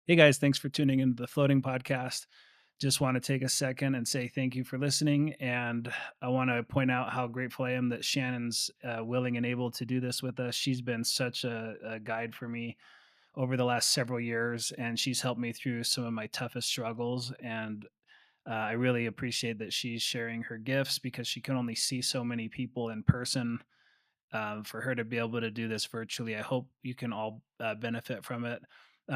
Hey guys, thanks for tuning into the Floating Podcast. Just want to take a second and say thank you for listening. And I want to point out how grateful I am that Shannon's willing and able to do this with us. She's been such a guide for me over the last several years, and she's helped me through some of my toughest struggles. And I really appreciate that she's sharing her gifts because she can only see so many people in person. For her to be able to do this virtually, I hope you can all benefit from it.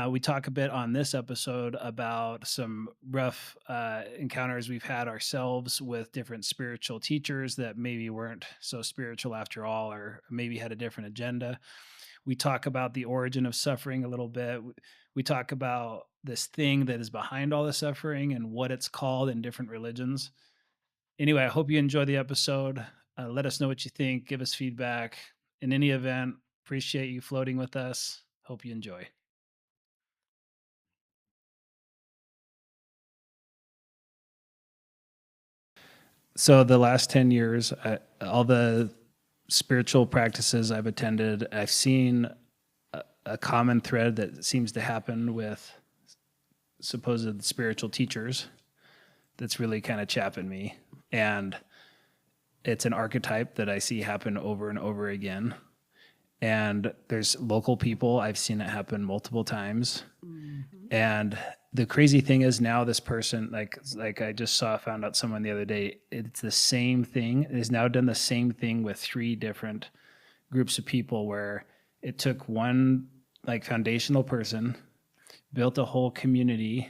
We talk a bit on this episode about some rough encounters we've had ourselves with different spiritual teachers that maybe weren't so spiritual after all, or maybe had a different agenda. We talk about the origin of suffering a little bit. We talk about this thing that is behind all the suffering and what it's called in different religions. Anyway, I hope you enjoy the episode. Let us know what you think. Give us feedback. In any event, appreciate you floating with us. Hope you enjoy. So, the last 10 years, all the spiritual practices I've attended, I've seen a common thread that seems to happen with supposed spiritual teachers that's really kind of chapping me. And it's an archetype that I see happen over and over again. And there's local people, I've seen it happen multiple times. And the crazy thing is now this person, like I just found out someone the other day, it's the same thing. It has now done the same thing with 3 different groups of people, where it took one like foundational person, built a whole community,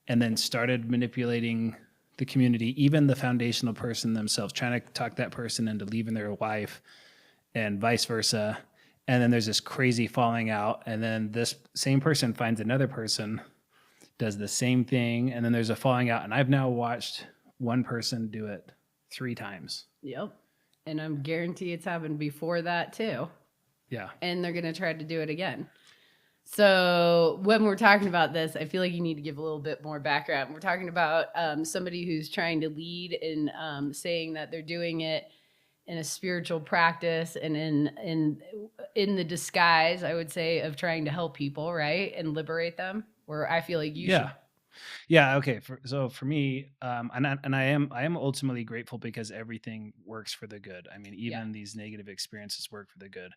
and then started manipulating the community, even the foundational person themselves, trying to talk that person into leaving their wife and vice versa. And then there's this crazy falling out. And then this same person finds another person, does the same thing. And then there's a falling out. And I've now watched one person do it 3 times. Yep. And I'm guarantee it's happened before that too. Yeah. And they're going to try to do it again. So when we're talking about this, I feel like you need to give a little bit more background. We're talking about somebody who's trying to lead and saying that they're doing it in a spiritual practice and in the disguise, I would say, of trying to help people, right, and liberate them. Where I feel like you should. Yeah. Okay. So for me, and I am ultimately grateful because everything works for the good. I mean, even these negative experiences work for the good.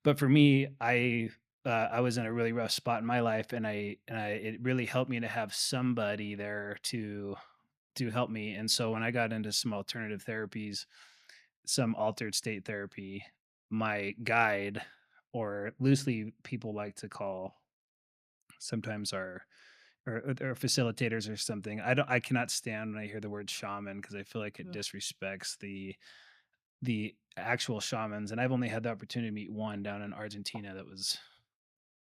But for me, I was in a really rough spot in my life, and it really helped me to have somebody there to help me. And so when I got into some alternative therapies, some altered state therapy, my guide, or loosely people like to call sometimes our or facilitators or something. I cannot stand when I hear the word shaman because I feel like it disrespects the actual shamans. And I've only had the opportunity to meet one down in Argentina that was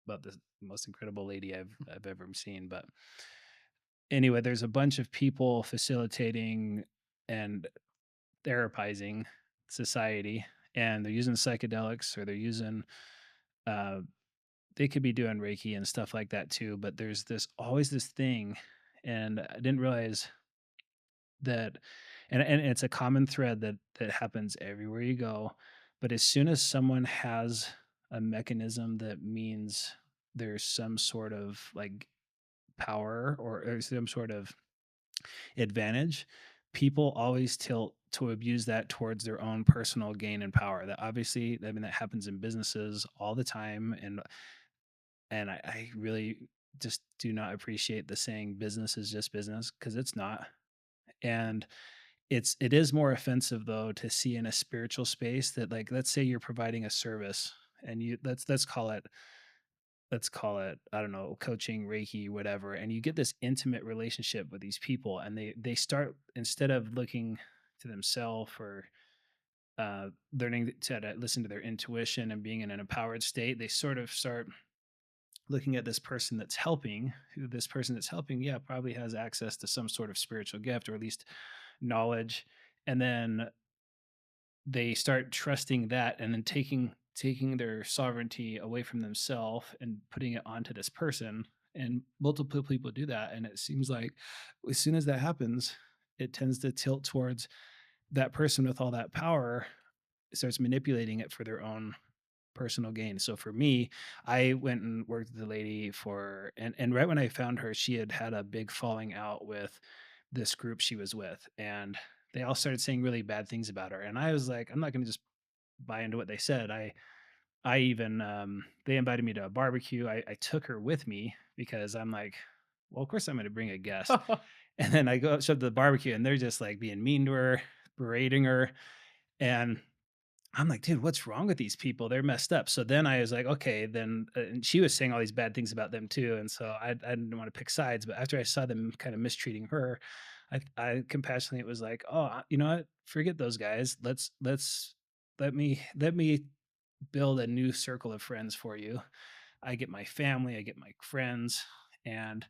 about the most incredible lady I've ever seen. But anyway, there's a bunch of people facilitating and therapizing society, and they're using psychedelics, or they're using uh, they could be doing Reiki and stuff like that too. But there's always this thing, and I didn't realize that, and it's a common thread that happens everywhere you go. But as soon as someone has a mechanism that means there's some sort of like power, or some sort of advantage, people always tilt to abuse that towards their own personal gain and power. That obviously, I mean, that happens in businesses all the time. And I really just do not appreciate the saying business is just business, because it's not. And it is more offensive though to see in a spiritual space that, like, let's say you're providing a service, and let's call it, I don't know, coaching, Reiki, whatever, and you get this intimate relationship with these people, and they start, instead of looking to themselves, or learning to listen to their intuition and being in an empowered state, they sort of start looking at this person that's helping, yeah, probably has access to some sort of spiritual gift, or at least knowledge. And then they start trusting that, and then taking their sovereignty away from themselves and putting it onto this person. And multiple people do that, and it seems like as soon as that happens, it tends to tilt towards that person with all that power starts manipulating it for their own personal gain. So for me, I went and worked with the lady for, and right when I found her, she had had a big falling out with this group she was with, and they all started saying really bad things about her. And I was like, I'm not going to just buy into what they said. I even they invited me to a barbecue. I took her with me because I'm like, well, of course I'm going to bring a guest. And then I go show up to the barbecue, and they're just like being mean to her, berating her, and I'm like, dude, what's wrong with these people? They're messed up. So then I was like, okay, then, and she was saying all these bad things about them too. And so I didn't want to pick sides. But after I saw them kind of mistreating her, I compassionately was like, oh, you know what? Forget those guys. Let me build a new circle of friends for you. I get my family, I get my friends, and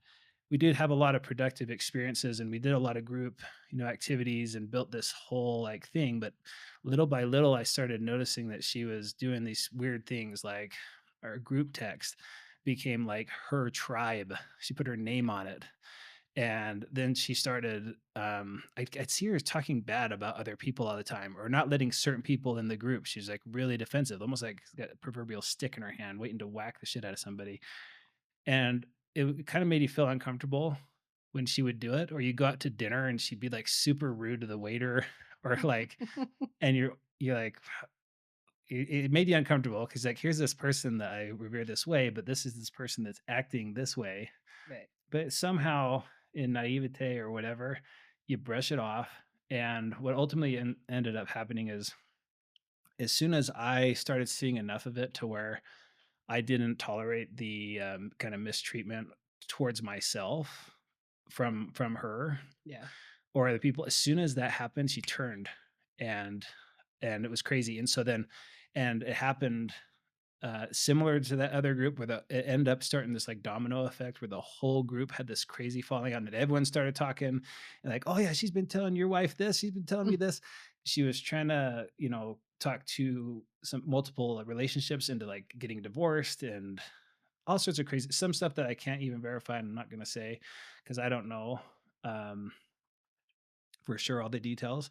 we did have a lot of productive experiences, and we did a lot of group, activities, and built this whole like thing. But little by little, I started noticing that she was doing these weird things, like our group text became like her tribe. She put her name on it. And then she started, I'd see her talking bad about other people all the time, or not letting certain people in the group. She's like really defensive, almost like she's got a proverbial stick in her hand, waiting to whack the shit out of somebody. And it kind of made you feel uncomfortable when she would do it, or you go out to dinner and she'd be like super rude to the waiter, or like, and you're like, it made you uncomfortable because like here's this person that I revere this way, but this is this person that's acting this way. Right. But somehow in naivete or whatever, you brush it off. And what ultimately ended up happening is as soon as I started seeing enough of it to where I didn't tolerate the kind of mistreatment towards myself from her Yeah. or the people, as soon as that happened, she turned, and it was crazy. And so then, and it happened similar to that other group where it ended up starting this like domino effect where the whole group had this crazy falling out, and everyone started talking and like, oh yeah, she's been telling your wife this, she's been telling me this. She was trying to, talk to some multiple relationships into like getting divorced and all sorts of crazy, some stuff that I can't even verify, and I'm not going to say because I don't know um, for sure all the details.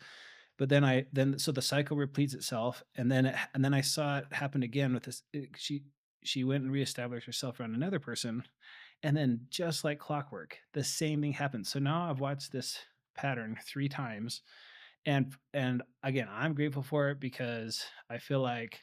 But then so the cycle repeats itself, and then I saw it happen again with this. She went and reestablished herself around another person, and then just like clockwork, the same thing happened. So now I've watched this pattern 3 times, and again, I'm grateful for it because I feel like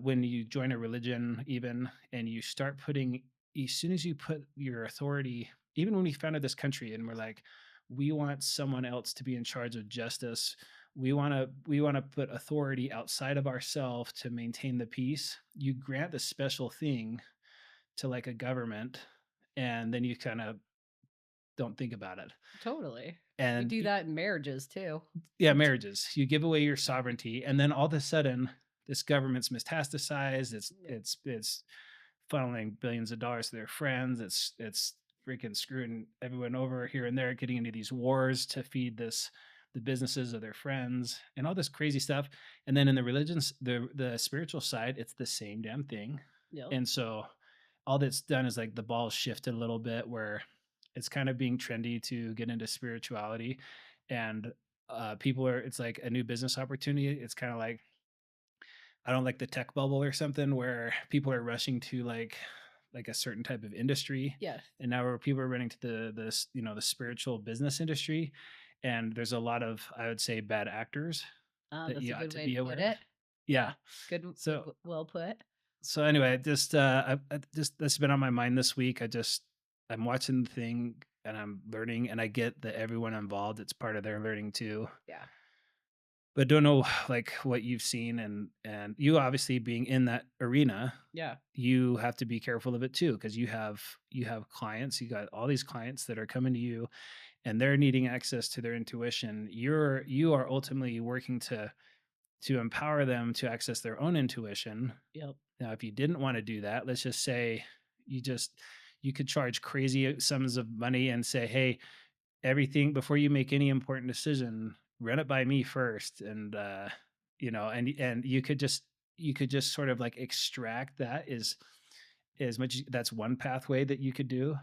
when you join a religion, even, and you start putting, as soon as you put your authority, even when we founded this country and we're like, we want someone else to be in charge of justice. We want to put authority outside of ourselves to maintain the peace. You grant the special thing to like a government, and then you kind of don't think about it. Totally. We And do that in marriages too. yeah, marriages. You give away your sovereignty, and then all of a sudden, this government's metastasized. It's Yeah. it's funneling billions of dollars to their friends. It's freaking screwing everyone over here and there, getting into these wars to feed the businesses of their friends and all this crazy stuff. And then in the religions, the spiritual side, it's the same damn thing. Yep. And so all that's done is like the ball shifted a little bit where it's kind of being trendy to get into spirituality, and people are, it's like a new business opportunity. It's kind of like, I don't like the tech bubble or something where people are rushing to like a certain type of industry, Yes. and now where people are running to the spiritual business industry, and there's a lot of, I would say, bad actors that That's you a ought good to way to be put aware of. it. Yeah. Yeah. Good. So Well put. anyway, just I just that's been on my mind this week. I'm watching the thing and I'm learning, and I get that everyone involved, it's part of their learning too. Yeah. But don't know like what you've seen, and you obviously being in that arena, Yeah. you have to be careful of it too because you have clients, you got all these clients that are coming to you and they're needing access to their intuition. You are ultimately working to empower them to access their own intuition. Yep. Now, if you didn't want to do that, let's just say you just you could charge crazy sums of money and say, "Hey, everything before you make any important decision, run it by me first." And and you could just sort of like extract that is as much, that's one pathway that you could do.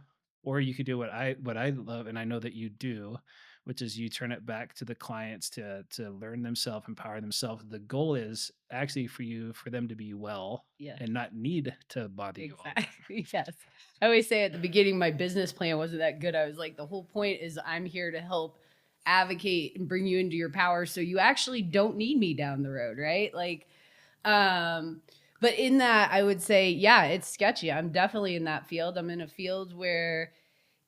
Or you could do what I love, and I know that you do, which is you turn it back to the clients to learn themselves, empower themselves. The goal is actually for them to be well Yes. and not need to bother you all the time. Exactly. Yes. I always say at the beginning, my business plan wasn't that good. I was like, the whole point is I'm here to help advocate and bring you into your power so you actually don't need me down the road, right? Like, but in that, I would say, yeah, it's sketchy. I'm definitely in that field. I'm in a field where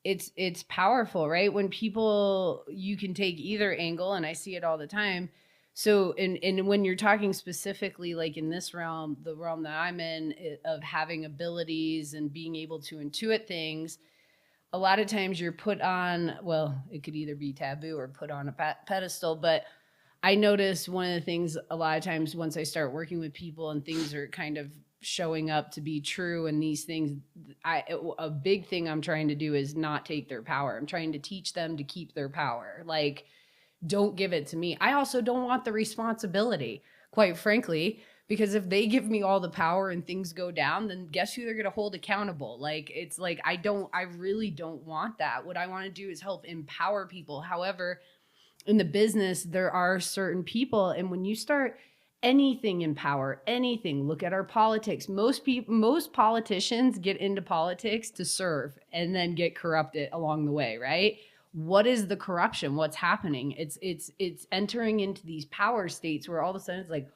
it's powerful, right? When people, you can take either angle, and I see it all the time. So, and when you're talking specifically, like in this realm, the realm that I'm in, of having abilities and being able to intuit things, a lot of times you're put on, well, it could either be taboo or put on a pedestal. But I notice one of the things a lot of times once I start working with people and things are kind of showing up to be true, and these things, a big thing I'm trying to do is not take their power. I'm trying to teach them to keep their power. Like, don't give it to me. I also don't want the responsibility, quite frankly, because if they give me all the power and things go down, then guess who they're going to hold accountable? Like, it's like, I really don't want that. What I want to do is help empower people. However, in the business, there are certain people, and when you start anything in power, anything, look at our politics. Most politicians get into politics to serve and then get corrupted along the way, right? What is the corruption? What's happening? It's entering into these power states where all of a sudden it's like,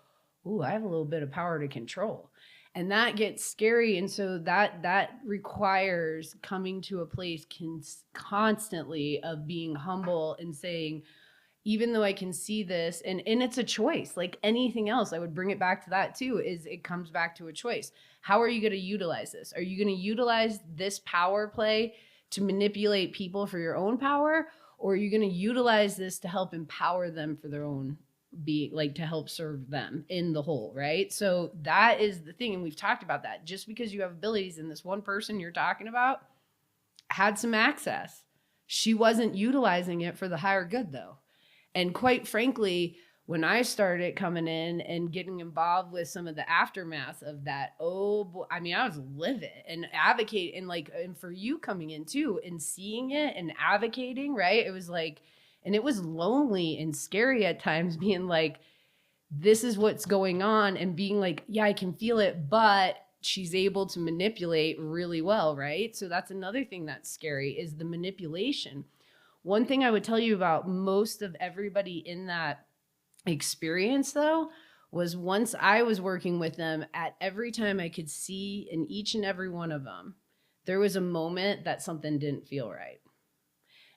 ooh, I have a little bit of power to control. And that gets scary. And so that requires coming to a place constantly of being humble and saying, even though I can see this, and it's a choice, like anything else, I would bring it back to that too, is it comes back to a choice. How are you going to utilize this? Are you going to utilize this power play to manipulate people for your own power? Or are you going to utilize this to help empower them for their own being, like to help serve them in the whole, right? So that is the thing. And we've talked about that. Just because you have abilities, and this one person you're talking about had some access, she wasn't utilizing it for the higher good though. And quite frankly, when I started coming in and getting involved with some of the aftermath of that, oh boy, I mean, I was livid and advocating, and like, and for you coming in too and seeing it and advocating, right? It was like, and it was lonely and scary at times, being like, this is what's going on, and being like, yeah, I can feel it, but she's able to manipulate really well, right? So that's another thing that's scary, is the manipulation. One thing I would tell you about most of everybody in that experience, though, was once I was working with them, at every time I could see in each and every one of them, there was a moment that something didn't feel right.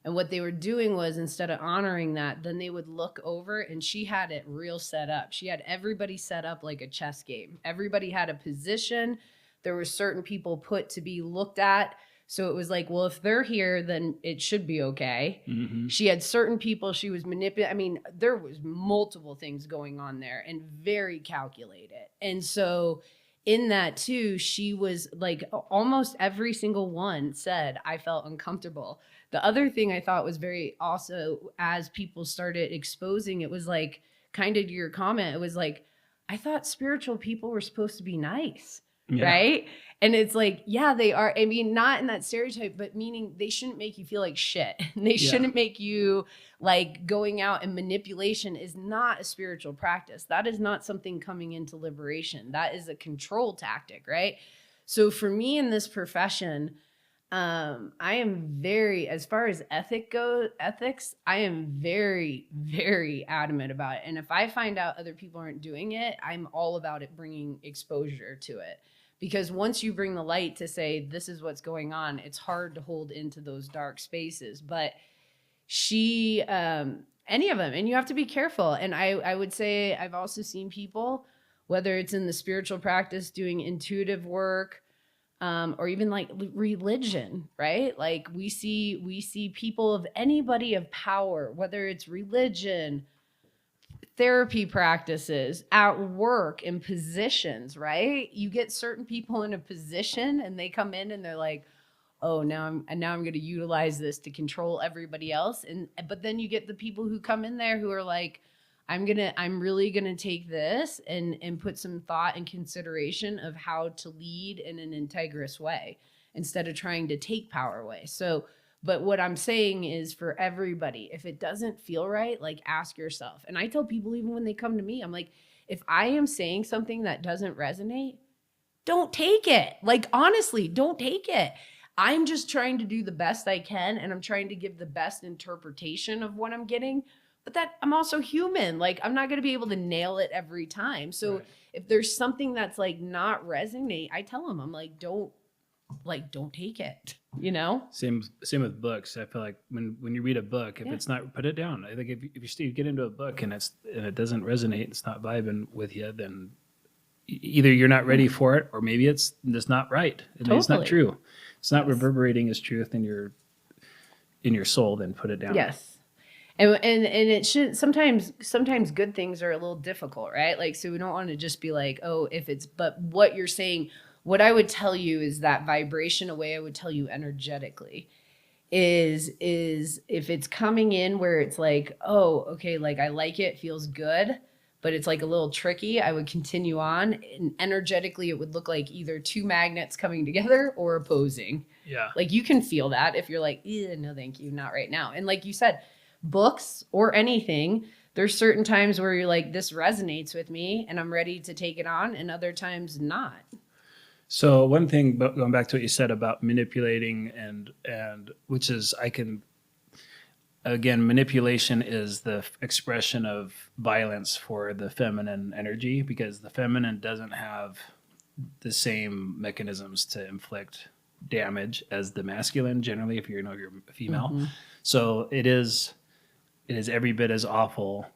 And what they were doing was, instead of honoring that, then they would look over, and she had it real set up. She had everybody set up like a chess game. Everybody had a position. There were certain people put to be looked at. So it was like, well, if they're here, then it should be okay. Mm-hmm. She had certain people she was manipulating. I mean, there was multiple things going on there, and very calculated. And so in that too, she was like, almost every single one said, I felt uncomfortable. The other thing I thought was very, also, as people started exposing, it was like, kind of to your comment, it was like, I thought spiritual people were supposed to be nice. Yeah. Right. And it's like, yeah, they are. I mean, not in that stereotype, but meaning they shouldn't make you feel like shit. They shouldn't make you, like, going out, and manipulation is not a spiritual practice. That is not something coming into liberation. That is a control tactic. Right. So for me in this profession, I am very, as far as ethics, I am very, very adamant about it. And if I find out other people aren't doing it, I'm all about it, bringing exposure to it. Because once you bring the light to say, this is what's going on, it's hard to hold into those dark spaces. But she, any of them, and you have to be careful. And I would say I've also seen people, whether it's in the spiritual practice, doing intuitive work, or even like religion, right? Like we see people of anybody of power, whether it's religion, therapy practices, at work, in positions, right? You get certain people in a position, and they come in and they're like, oh, now I'm going to utilize this to control everybody else. But then you get the people who come in there who are like, I'm really gonna take this and put some thought and consideration of how to lead in an integrous way, instead of trying to take power away. So But what I'm saying is for everybody, if it doesn't feel right, like ask yourself. And I tell people, even when they come to me, I'm like, if I am saying something that doesn't resonate, don't take it. Like, honestly, don't take it. I'm just trying to do the best I can, and I'm trying to give the best interpretation of what I'm getting. But that I'm also human. Like, I'm not going to be able to nail it every time. So Right. if there's something that's like not resonate, I tell them, I'm like, don't take it, you know? Same with books. I feel like when you read a book, if it's not, put it down. I think if you get into a book and it doesn't resonate, it's not vibing with you, then either you're not ready for it, or maybe it's just not right. Maybe it's not true. It's not reverberating as truth in your soul. Then put it down. Yes. And it should sometimes good things are a little difficult, right? Like, so we don't want to just be like, oh, but what you're saying, what I would tell you is that vibration, a way I would tell you energetically is if it's coming in where it's like, oh, okay, like I like it, feels good, but it's like a little tricky, I would continue on. And energetically, it would look like either two magnets coming together or opposing. Yeah. Like, you can feel that if you're like, no, thank you, not right now. And like you said, books or anything, there's certain times where you're like, this resonates with me and I'm ready to take it on, and other times not. So one thing, going back to what you said about manipulating and which is, manipulation is the expression of violence for the feminine energy, because the feminine doesn't have the same mechanisms to inflict damage as the masculine generally, if you're a female. Mm-hmm. So it is every bit as awful.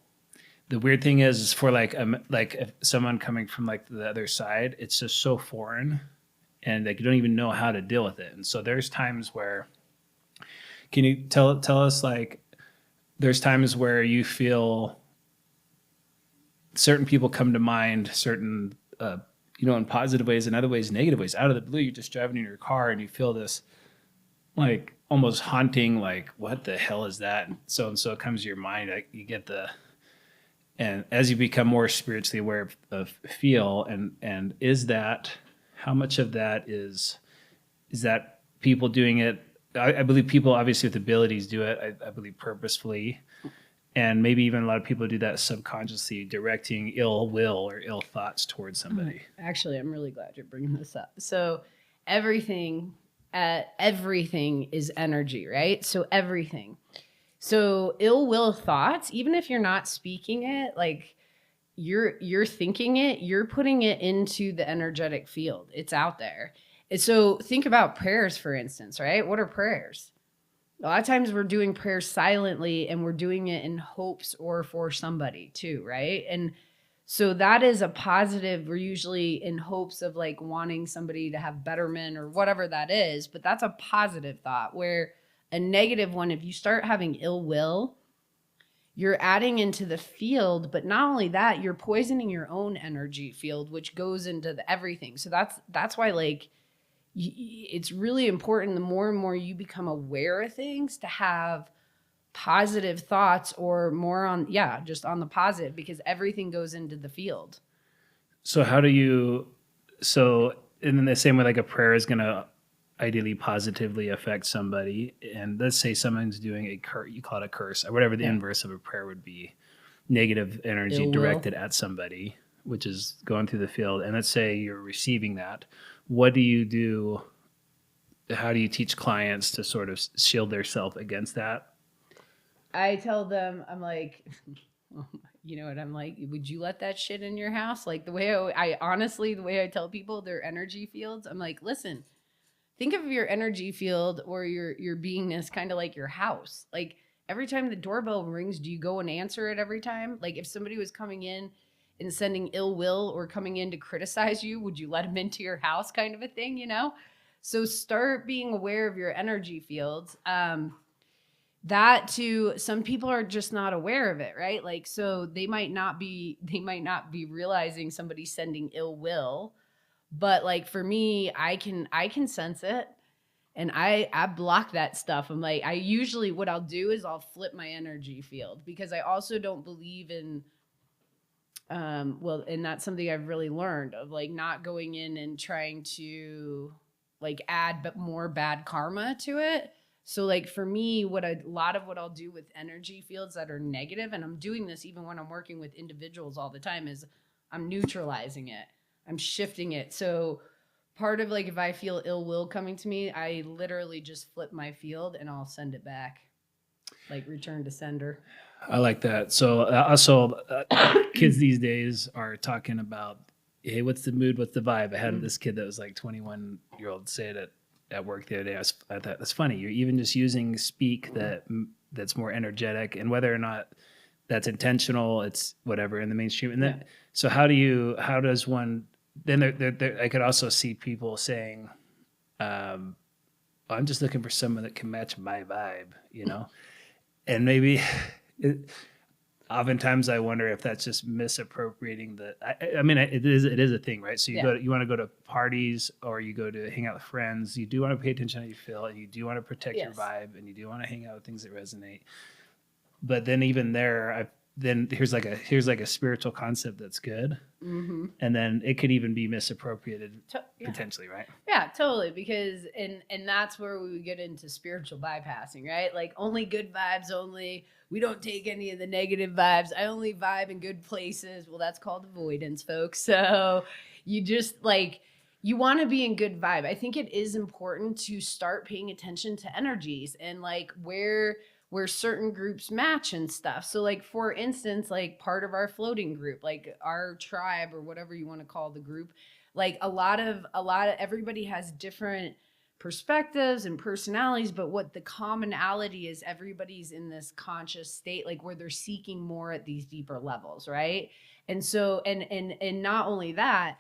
The weird thing is for like if someone coming from like the other side, it's just so foreign, and like you don't even know how to deal with it. And so there's times where, can you tell us, like, there's times where you feel certain people come to mind, certain in positive ways, and other ways negative ways. Out of the blue, you're just driving in your car and you feel this like almost haunting, like, what the hell is that? And so it comes to your mind, like you get and as you become more spiritually aware of feel, and is that, how much of that is that people doing it? I believe people obviously with abilities do it, I believe purposefully, and maybe even a lot of people do that subconsciously, directing ill will or ill thoughts towards somebody. Actually, I'm really glad you're bringing this up. So everything is energy, right? So everything. So ill will thoughts, even if you're not speaking it, like you're thinking it, you're putting it into the energetic field. It's out there. And so think about prayers, for instance, right? What are prayers? A lot of times we're doing prayers silently, and we're doing it in hopes or for somebody too, right? And so that is a positive. We're usually in hopes of like wanting somebody to have betterment or whatever that is, but that's a positive thought. Where a negative one, if you start having ill will, you're adding into the field, but not only that, you're poisoning your own energy field, which goes into everything. So that's why, like, it's really important, the more and more you become aware of things, to have positive thoughts, or more on, just on the positive, because everything goes into the field. So in the same way, like a prayer is going to ideally positively affect somebody, and let's say someone's doing a curse, you call it a curse, or whatever the inverse of a prayer would be, negative energy directed at somebody, which is going through the field, and let's say you're receiving that. What do you do? How do you teach clients to sort of shield themselves against that? I tell them, I'm like, you know what I'm like, would you let that shit in your house? Like, the way the way I tell people their energy fields, I'm like, listen, think of your energy field or your beingness kind of like your house. Like, every time the doorbell rings, do you go and answer it every time? Like, if somebody was coming in and sending ill will or coming in to criticize you, would you let them into your house, kind of a thing, you know? So start being aware of your energy fields. That too, some people are just not aware of it, right? Like, so they might not be realizing somebody's sending ill will, but like for me, I can sense it, and I block that stuff. I'm like, what I'll do is I'll flip my energy field, because I also don't believe in and that's something I've really learned, of like not going in and trying to like add more bad karma to it. So like for me, a lot of what I'll do with energy fields that are negative, and I'm doing this even when I'm working with individuals all the time, is I'm neutralizing it. I'm shifting it. So part of like if I feel ill will coming to me, I literally just flip my field and I'll send it back. Like return to sender. I like that. So also, kids these days are talking about, hey, what's the mood? What's the vibe? I had this kid that was like 21-year-old say it at work the other day. I thought that's funny. You're even just using speak that's more energetic, and whether or not that's intentional, it's whatever in the mainstream. And then, so how does one? Then I could also see people saying, I'm just looking for someone that can match my vibe, you know, and maybe. Oftentimes I wonder if that's just misappropriating I mean, it is a thing, right? So you want to go to parties or you go to hang out with friends. You do want to pay attention to how you feel, and you do want to protect your vibe, and you do want to hang out with things that resonate. But then even there, here's like a spiritual concept that's good, and then it could even be misappropriated potentially, right? Yeah, totally. Because and that's where we would get into spiritual bypassing, right? Like only good vibes, only we don't take any of the negative vibes. I only vibe in good places. Well, that's called avoidance, folks. So you just like you want to be in good vibe. I think it is important to start paying attention to energies and like where certain groups match and stuff. So like for instance, like part of our floating group, like our tribe or whatever you want to call the group, like a lot of everybody has different perspectives and personalities, but what the commonality is, everybody's in this conscious state like where they're seeking more at these deeper levels, right? And so and not only that,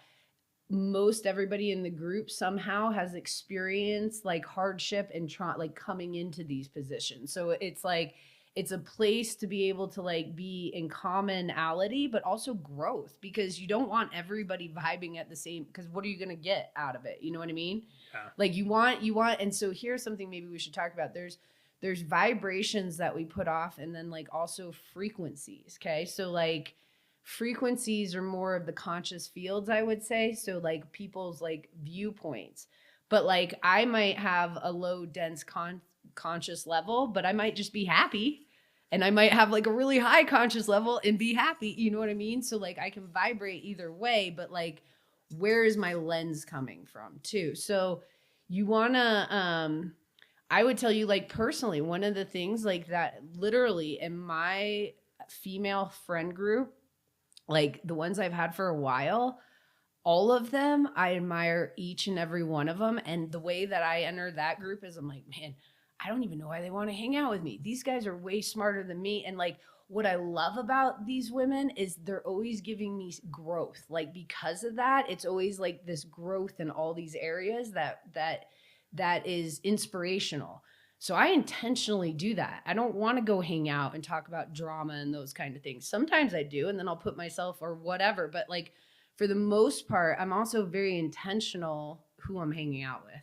most everybody in the group somehow has experienced like hardship and like coming into these positions. So it's like it's a place to be able to like be in commonality but also growth, because you don't want everybody vibing at the same, because what are you going to get out of it? You know what I mean? Like you want and so here's something maybe we should talk about. There's vibrations that we put off, and then like also frequencies. Okay, so like frequencies are more of the conscious fields, I would say. So like people's like viewpoints, but like I might have a low dense conscious level, but I might just be happy, and I might have like a really high conscious level and be happy. You know what I mean? So like I can vibrate either way, but like where is my lens coming from too? So you want to I would tell you like personally, one of the things like that literally in my female friend group, like the ones I've had for a while, all of them, I admire each and every one of them. And the way that I enter that group is I'm like, man, I don't even know why they want to hang out with me. These guys are way smarter than me. And like what I love about these women is they're always giving me growth. Like because of that, it's always like this growth in all these areas that is inspirational. So I intentionally do that. I don't want to go hang out and talk about drama and those kind of things. Sometimes I do, and then I'll put myself or whatever. But like for the most part, I'm also very intentional who I'm hanging out with,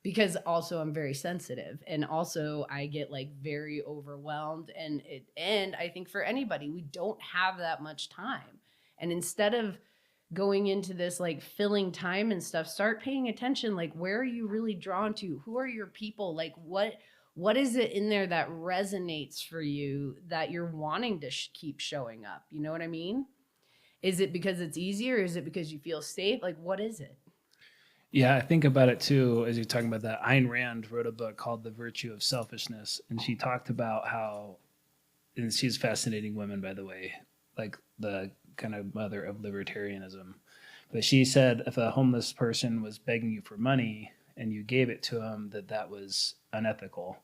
because also I'm very sensitive, and also I get like very overwhelmed. And I think for anybody, we don't have that much time. And instead of going into this like filling time and stuff, start paying attention. Like where are you really drawn to? Who are your people? Like what is it in there that resonates for you that you're wanting to keep showing up? You know what I mean? Is it because it's easier? Is it because you feel safe? Like what is it? Yeah, I think about it too, as you're talking about that. Ayn Rand wrote a book called The Virtue of Selfishness, and she talked about how, and she's a fascinating woman, by the way, like the kind of mother of libertarianism. But she said if a homeless person was begging you for money and you gave it to him, that was unethical.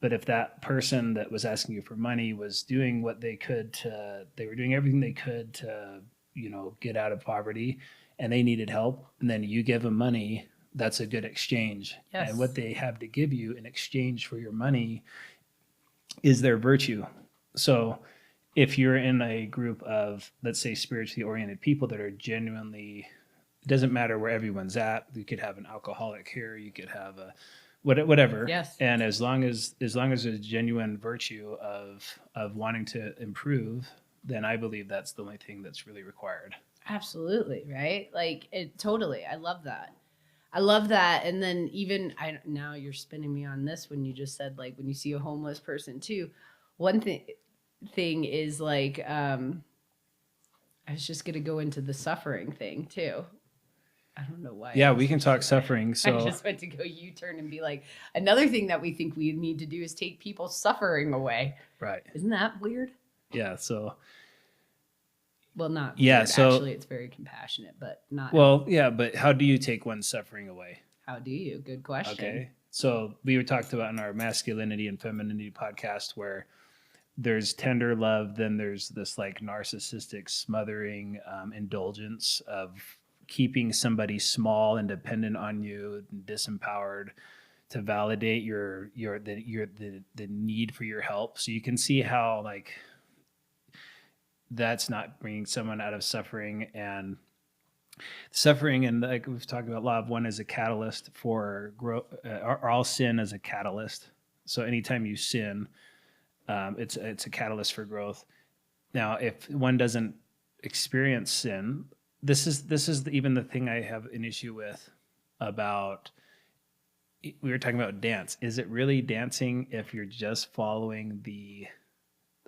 But if that person that was asking you for money was doing what they were doing everything they could to, get out of poverty, and they needed help, and then you give them money, that's a good exchange. Yes. And what they have to give you in exchange for your money is their virtue. So if you're in a group of, let's say, spiritually oriented people that are genuinely, it doesn't matter where everyone's at. You could have an alcoholic here, you could have a whatever. Yes. And as long as there's genuine virtue of wanting to improve, then I believe that's the only thing that's really required. Absolutely. Right. Like it totally. I love that. I love that. And then even now you're spinning me on this when you just said like when you see a homeless person too. One thing is like I was just gonna go into the suffering thing too. I don't know why. Yeah, we can talk suffering. So I just went to go U-turn and be like, another thing that we think we need to do is take people's suffering away. Right. Isn't that weird? Yeah. So. Well, not yeah. weird. So actually, it's very compassionate, but not. Well, yeah, but how do you take one's suffering away? How do you? Good question. Okay. So we talked about in our masculinity and femininity podcast where there's tender love, then there's this like narcissistic smothering indulgence of keeping somebody small and dependent on you, and disempowered to validate the need for your help. So you can see how like that's not bringing someone out of suffering, and like we've talked about, law of one is a catalyst for growth, or all sin is a catalyst. So anytime you sin, it's a catalyst for growth. Now, if one doesn't experience sin, this is even the thing I have an issue with about. We were talking about dance. Is it really dancing if you're just following the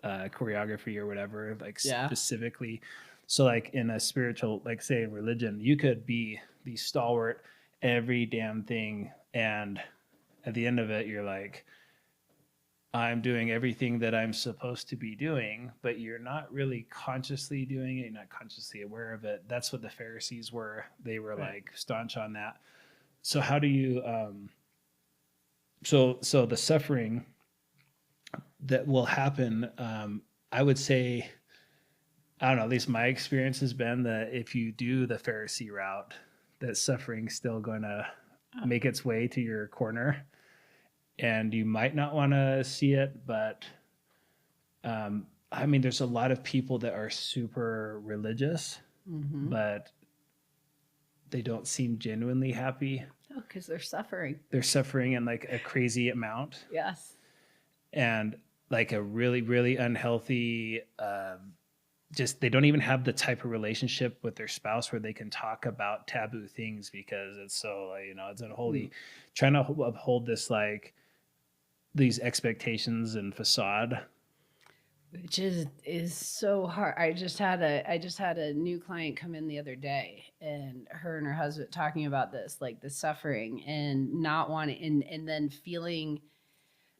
choreography or whatever, like specifically? So like in a spiritual, like say in religion, you could be the stalwart every damn thing, and at the end of it, you're like, I'm doing everything that I'm supposed to be doing, but you're not really consciously doing it. You're not consciously aware of it. That's what the Pharisees were. They were like staunch on that. So how do you, so the suffering that will happen, I would say, I don't know, at least my experience has been that if you do the Pharisee route, that suffering's still going to make its way to your corner. And you might not want to see it, but I mean, there's a lot of people that are super religious, but they don't seem genuinely happy. Oh, because they're suffering. They're suffering in like a crazy amount. Yes. And like a really, really unhealthy, just they don't even have the type of relationship with their spouse where they can talk about taboo things because it's so, it's unholy. Trying to uphold this like these expectations and facade, which is so hard. I just had a new client come in the other day, and her and her husband talking about this, like the suffering and not wanting, and then feeling.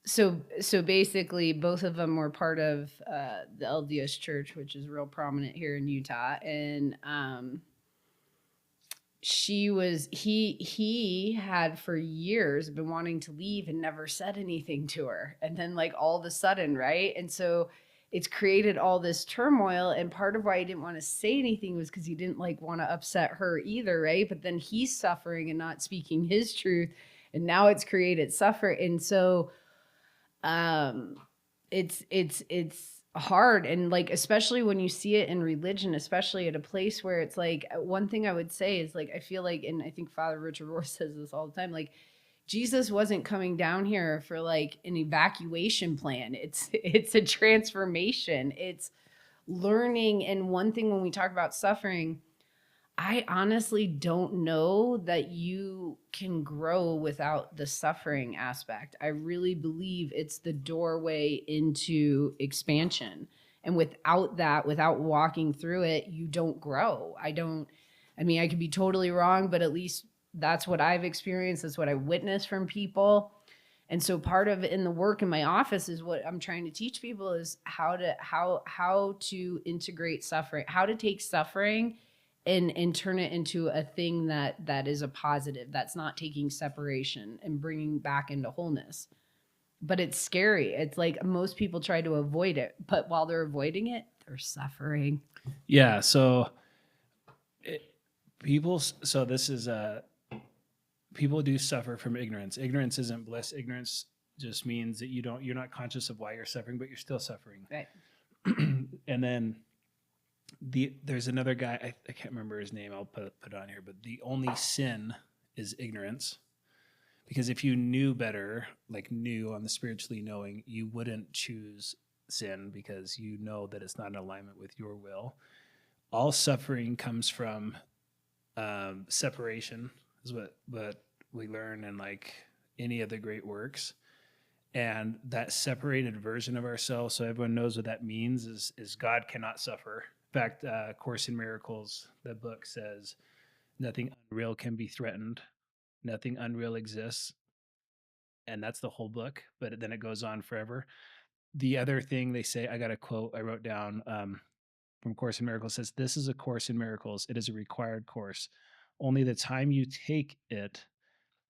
So basically, both of them were part of the LDS Church, which is real prominent here in Utah, and he had for years been wanting to leave and never said anything to her, and then like all of a sudden, right? And so it's created all this turmoil, and part of why he didn't want to say anything was because he didn't like want to upset her either, right? But then he's suffering and not speaking his truth, and now it's created suffering. And so it's hard, and like especially when you see it in religion, especially at a place where it's like, one thing I would say is like, I feel like, and I think Father Richard Rohr says this all the time, like Jesus wasn't coming down here for like an evacuation plan. It's a transformation. It's learning. And one thing when we talk about suffering, I honestly don't know that you can grow without the suffering aspect. I really believe it's the doorway into expansion. And without that, without walking through it, you don't grow. I mean, I could be totally wrong, but at least that's what I've experienced. That's what I witnessed from people. And so part of it in the work in my office is what I'm trying to teach people is how to integrate suffering, how to take suffering and turn it into a thing that is a positive, that's not taking separation and bringing back into wholeness. But it's scary. It's like most people try to avoid it, but while they're avoiding it, they're suffering. Yeah. So people do suffer from ignorance. Ignorance isn't bliss. Ignorance just means that you're not conscious of why you're suffering, but you're still suffering. Right. And then there's another guy, I can't remember his name, I'll put it on here, but the only sin is ignorance. Because if you knew better, like knew on the spiritually knowing, you wouldn't choose sin because you know that it's not in alignment with your will. All suffering comes from separation is what we learn in like any of the great works. And that separated version of ourselves, so everyone knows what that means, is God cannot suffer. In fact, Course in Miracles, the book says, nothing unreal can be threatened, nothing unreal exists, and that's the whole book. But then it goes on forever. The other thing they say, I got a quote I wrote down from Course in Miracles, says, "This is a course in miracles. It is a required course. Only the time you take it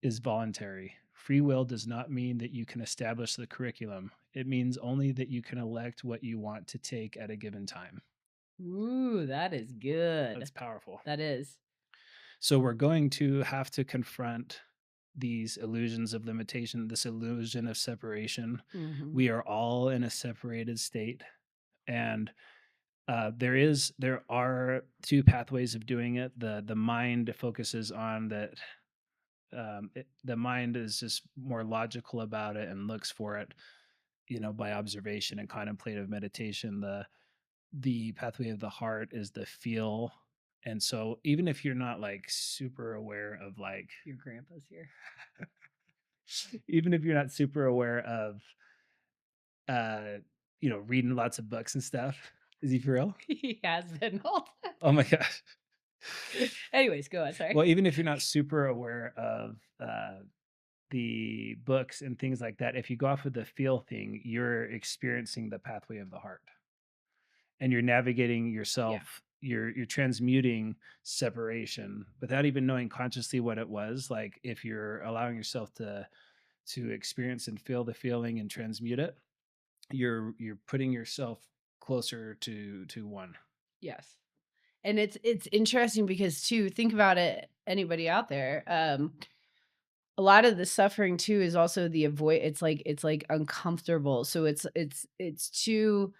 is voluntary. Free will does not mean that you can establish the curriculum. It means only that you can elect what you want to take at a given time." Ooh, that is good. That's powerful. That is. So we're going to have to confront these illusions of limitation, this illusion of separation. Mhm. We are all in a separated state, and there are two pathways of doing it. The mind focuses on that. The mind is just more logical about it and looks for it, by observation and contemplative meditation. The pathway of the heart is the feel. And so even if you're not like super aware of like, Your grandpa's here. even if you're not super aware of reading lots of books and stuff. Is he for real? He has been all that. Oh my gosh. Anyways, go on. Sorry. Well, even if you're not super aware of the books and things like that, if you go off of the feel thing, you're experiencing the pathway of the heart, and you're navigating yourself. You're transmuting separation without even knowing consciously what it was. Like if you're allowing yourself to experience and feel the feeling and transmute it, you're putting yourself closer to one. Yes. And it's interesting because too, think about it, anybody out there, a lot of the suffering too is also the avoid, it's like uncomfortable. So it's too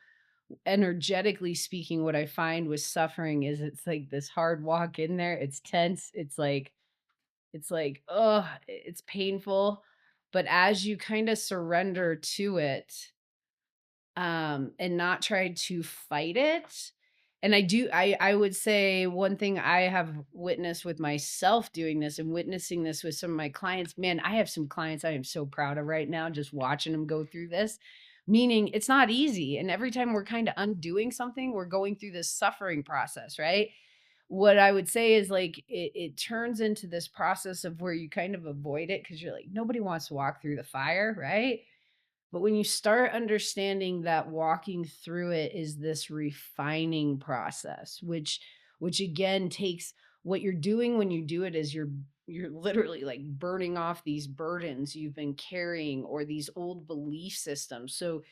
energetically speaking, what I find with suffering is it's like this hard walk in there. It's tense. It's like, oh, it's painful. But as you kind of surrender to it, and not try to fight it. And I would say one thing I have witnessed with myself doing this and witnessing this with some of my clients, man, I have some clients I am so proud of right now, just watching them go through this, meaning it's not easy. And every time we're kind of undoing something, we're going through this suffering process, right? What I would say is like it turns into this process of where you kind of avoid it because you're like, nobody wants to walk through the fire, right? But when you start understanding that walking through it is this refining process, which again takes, what you're doing when you do it is you're literally like burning off these burdens you've been carrying or these old belief systems. So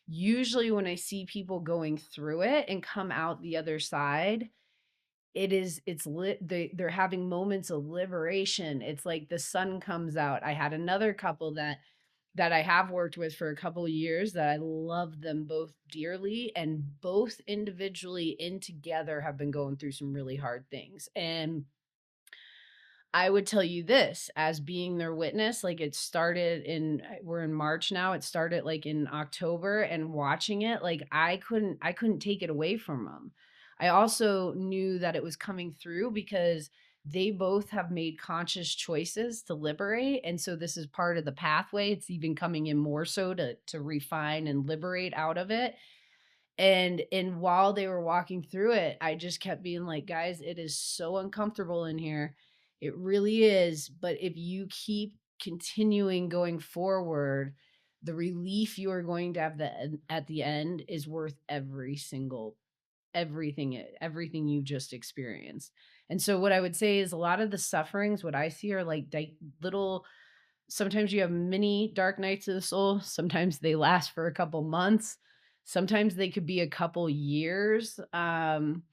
usually when I see people going through it and come out the other side, it's lit, they're having moments of liberation. It's like the sun comes out. I had another couple that I have worked with for a couple of years that I love them both dearly, and both individually and together have been going through some really hard things. And I would tell you this as being their witness, like it started we're in March now. It started like in October, and watching it, like I couldn't take it away from them. I also knew that it was coming through because they both have made conscious choices to liberate. And so this is part of the pathway. It's even coming in more so to refine and liberate out of it. And while they were walking through it, I just kept being like, guys, it is so uncomfortable in here. It really is. But if you keep continuing going forward, the relief you are going to have at the end is worth everything you just experienced. And so what I would say is a lot of the sufferings, what I see are like little, sometimes you have mini dark nights of the soul. Sometimes they last for a couple months. Sometimes they could be a couple years. And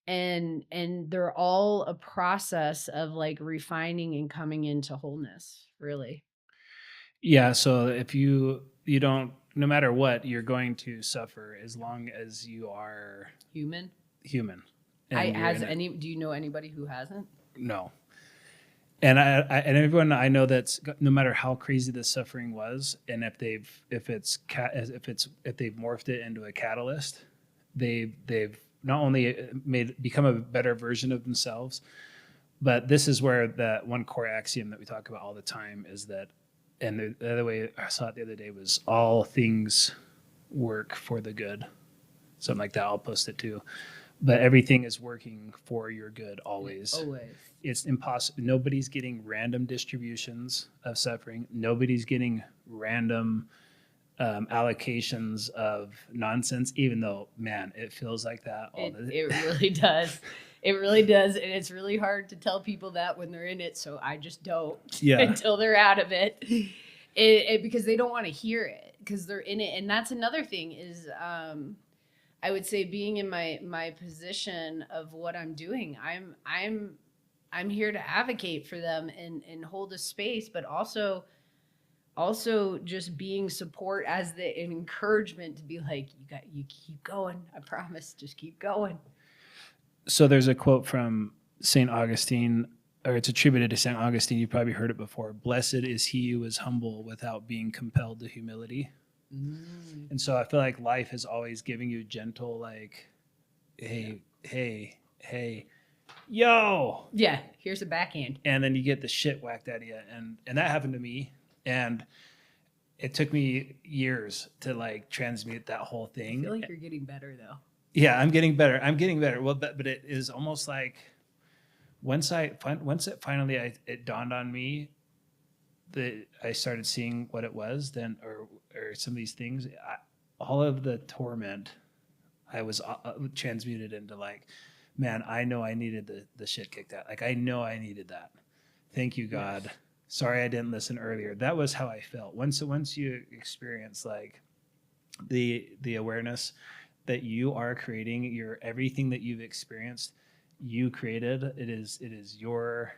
they're all a process of like refining and coming into wholeness, really. Yeah. So if you don't, no matter what, you're going to suffer as long as you are Human. And Do you know anybody who hasn't? No. And I and everyone I know, that's no matter how crazy the suffering was, and if they've morphed it into a catalyst, they've not only become a better version of themselves, But this is where the one core axiom that we talk about all the time is that, and the other way I saw it the other day was all things work for the good. Something like that. I'll post it too. But everything is working for your good always. Always. It's impossible. Nobody's getting random distributions of suffering. Nobody's getting random allocations of nonsense, even though, man, it feels like that. It really does. It really does. And it's really hard to tell people that when they're in it. So I just don't until they're out of it. Because they don't want to hear it because they're in it. And that's another thing is, I would say being in my position of what I'm doing, I'm here to advocate for them and hold a space, but also just being support as an encouragement to be like, you keep going. I promise, just keep going. So there's a quote from St. Augustine, or it's attributed to St. Augustine. You probably heard it before. Blessed is he who is humble without being compelled to humility. Mm. And so I feel like life is always giving you gentle, like, hey, yo. Yeah, here's a backhand. And then you get the shit whacked out of you. And that happened to me. And it took me years to like transmute that whole thing. I feel like you're getting better though. Yeah, I'm getting better. Well, but it is almost like once it finally it dawned on me that I started seeing what it was, then or some of these things, all of the torment, I was transmuted into like, man, I know I needed the shit kicked out. Like I know I needed that. Thank you, God. Yes. Sorry I didn't listen earlier. That was how I felt. Once you experience like the awareness that you are creating your everything that you've experienced, you created. It is your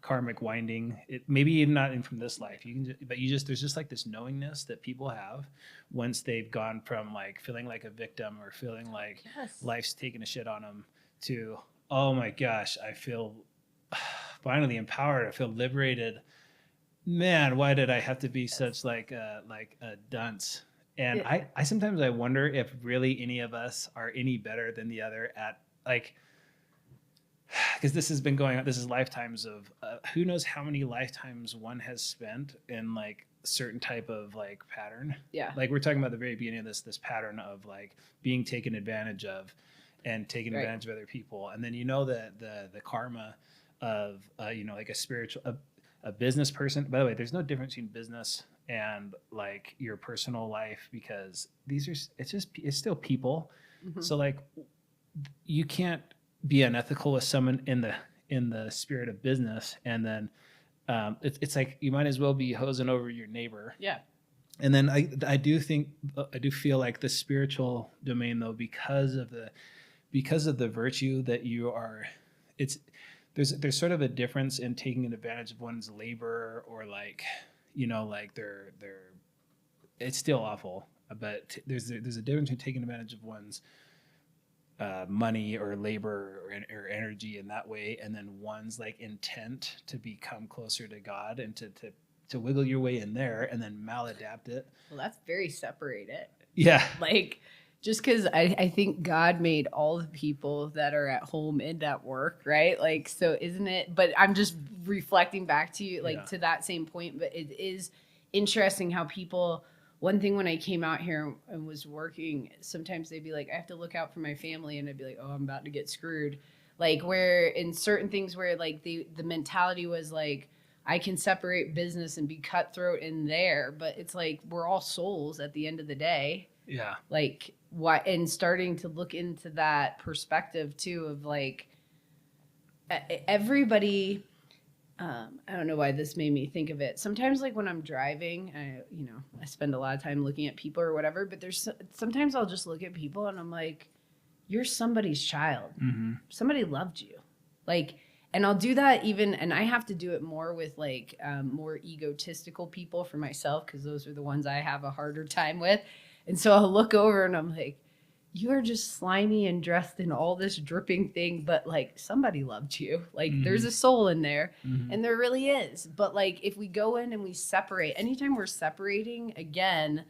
karmic winding. It maybe even not in from this life. There's just like this knowingness that people have once they've gone from like feeling like a victim or feeling like life's taking a shit on them to, oh my gosh, I feel finally empowered. I feel liberated. Man, why did I have to be such like a dunce? And I sometimes I wonder if really any of us are any better than the other at like, because this has been going on. This is lifetimes of who knows how many lifetimes one has spent in like a certain type of like pattern. Yeah. Like we're talking about the very beginning of this pattern of like being taken advantage of and taking advantage of other people. And then the karma of like a spiritual a business person. By the way, there's no difference between business and like your personal life because it's still people. Mm-hmm. So like you can't be unethical with someone in the spirit of business, and then it's like you might as well be hosing over your neighbor. Yeah. And then I do feel like the spiritual domain though, because of the virtue that you are, there's sort of a difference in taking advantage of one's labor or like, like they're it's still awful, but there's a difference between taking advantage of one's money or labor or energy in that way, and then one's like intent to become closer to God and to wiggle your way in there and then maladapt it. Well, that's very separated. Yeah. Like just because I think God made all the people that are at home and at work, right? Like, so isn't it? But I'm just reflecting back to you, like to that same point. But it is interesting how people, one thing when I came out here and was working, sometimes they'd be like, I have to look out for my family. And I'd be like, oh, I'm about to get screwed. Like where in certain things where like the mentality was like, I can separate business and be cutthroat in there. But it's like, we're all souls at the end of the day. Yeah. Like why, and starting to look into that perspective too of like everybody, I don't know why this made me think of it. Sometimes like when I'm driving, I spend a lot of time looking at people or whatever, but sometimes I'll just look at people and I'm like, you're somebody's child. Mm-hmm. Somebody loved you. Like, and I'll do that and I have to do it more with like more egotistical people for myself because those are the ones I have a harder time with. And so I'll look over and I'm like, you are just slimy and dressed in all this dripping thing, but like somebody loved you. Like there's a soul in there and there really is. But like if we go in and we separate, anytime we're separating again,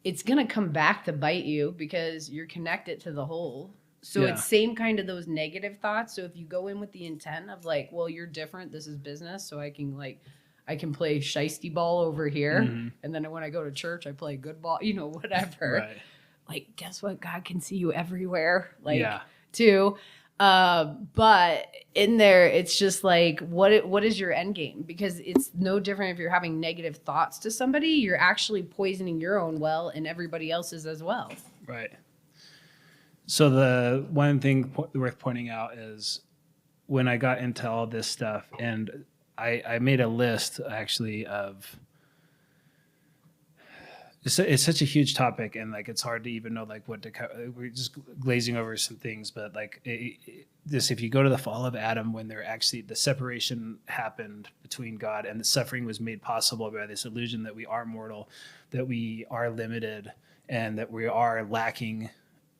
it's going to come back to bite you because you're connected to the whole. So Yeah. it's same kind of those negative thoughts. So if you go in with the intent of like, well, you're different, this is business, so I can play shiesty ball over here, Mm-hmm. and then when I go to church, I play good ball, whatever. Right. Like, guess what? God can see you everywhere, like, Yeah. too. But in there, it's just like, what is your end game? Because it's no different if you're having negative thoughts to somebody, you're actually poisoning your own well and everybody else's as well. Right. So the one thing worth pointing out is when I got into all this stuff, and I made a list actually of it's such a huge topic, and like it's hard to even know like what to we're just glazing over some things, but like this, if you go to the fall of Adam, when there actually the separation happened between God, and the suffering was made possible by this illusion that we are mortal, that we are limited, and that we are lacking.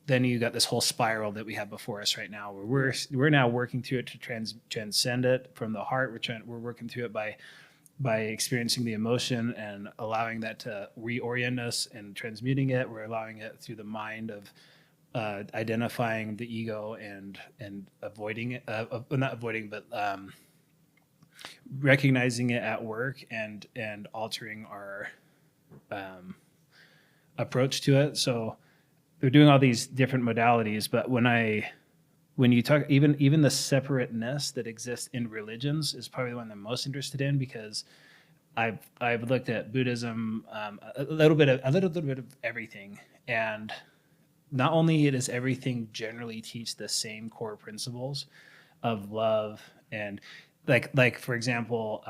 Then you got this whole spiral that we have before us right now, where we're now working through it to transcend it from the heart. We're working through it by experiencing the emotion and allowing that to reorient us and transmuting it. We're allowing it through the mind of identifying the ego and avoiding it, not avoiding, but recognizing it at work and altering our approach to it. So they're doing all these different modalities, but when you talk, even the separateness that exists in religions is probably the one I'm most interested in, because I've looked at Buddhism, a little bit of everything, and not only does everything generally teach the same core principles of love and like for example,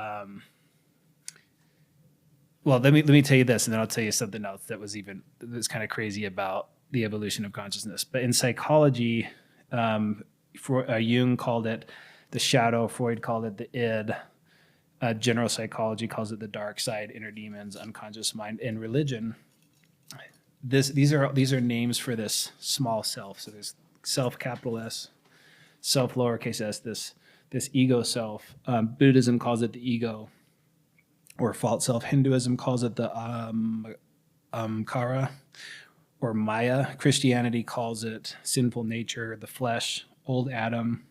well, let me tell you this, and then I'll tell you something else that's kind of crazy about the evolution of consciousness. But in psychology, Jung called it the shadow, Freud called it the id, general psychology calls it the dark side, inner demons, unconscious mind. In religion, these are names for this small self. So there's self, capital S, self, lowercase s, this ego self. Buddhism calls it the ego, or false self. Hinduism calls it the Kara, or Maya. Christianity calls it sinful nature, the flesh, old Adam.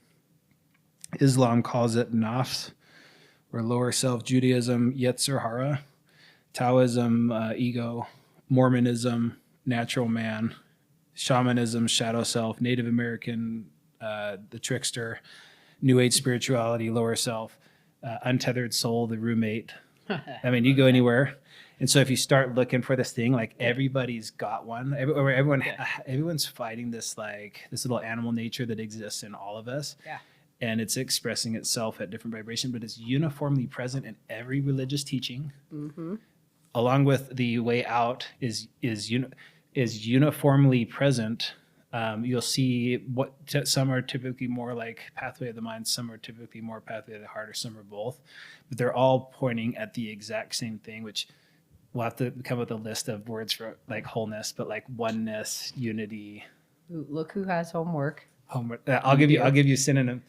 Islam calls it nafs, or lower self. Judaism, Yetzer Hara. Taoism, ego. Mormonism, natural man. Shamanism, shadow self. Native American, the trickster. New Age spirituality, lower self. Untethered soul, the roommate. I mean, you go anywhere. And so if you start looking for this thing, like everybody's got one. Everyone's fighting this little animal nature that exists in all of us. Yeah. And it's expressing itself at different vibration, but it's uniformly present in every religious teaching. Mm-hmm. Along with the way out is uniformly present. You'll see some are typically more like pathway of the mind, some are typically more pathway of the heart, or some are both. But they're all pointing at the exact same thing, which we'll have to come up with a list of words for like wholeness, but like oneness, unity. Ooh, look who has homework. Homework. I'll give you a synonym.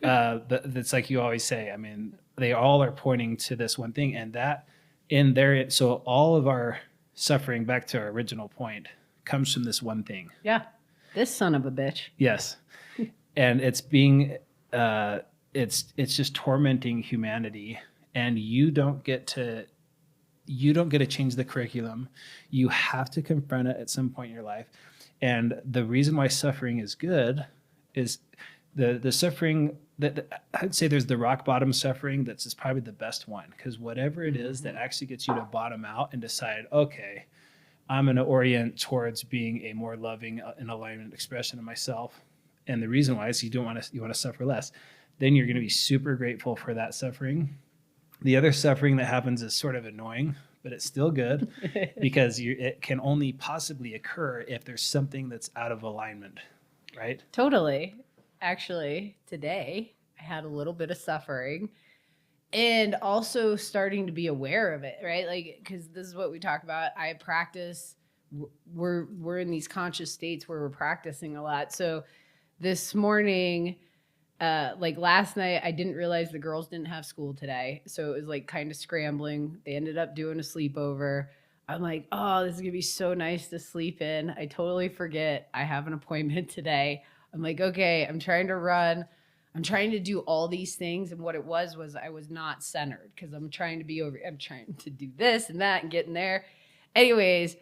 That's like you always say. I mean, they all are pointing to this one thing, and that in there. So all of our suffering, back to our original point, comes from this one thing. Yeah, this son of a bitch. Yes, and it's being, it's just tormenting humanity, and you don't get to change the curriculum. You have to confront it at some point in your life. And the reason why suffering is good is the suffering that I'd say there's the rock bottom suffering that's probably the best one, because whatever it is that actually gets you to bottom out and decide, okay, I'm going to orient towards being a more loving and alignment expression of myself. And the reason why is you want to suffer less. Then you're going to be super grateful for that suffering. The other suffering that happens is sort of annoying, but it's still good because it can only possibly occur if there's something that's out of alignment, right? Totally. Actually, today I had a little bit of suffering, and also starting to be aware of it, right? Like, because this is what we talk about. I practice. We're in these conscious states where we're practicing a lot. So this morning, like last night, I didn't realize the girls didn't have school today. So it was like kind of scrambling. They ended up doing a sleepover. I'm like, oh, this is going to be so nice to sleep in. I totally forget I have an appointment today. I'm like, okay, I'm trying to run. I'm trying to do all these things. And what it was I was not centered because I'm trying to do this and that and get in there. Anyways,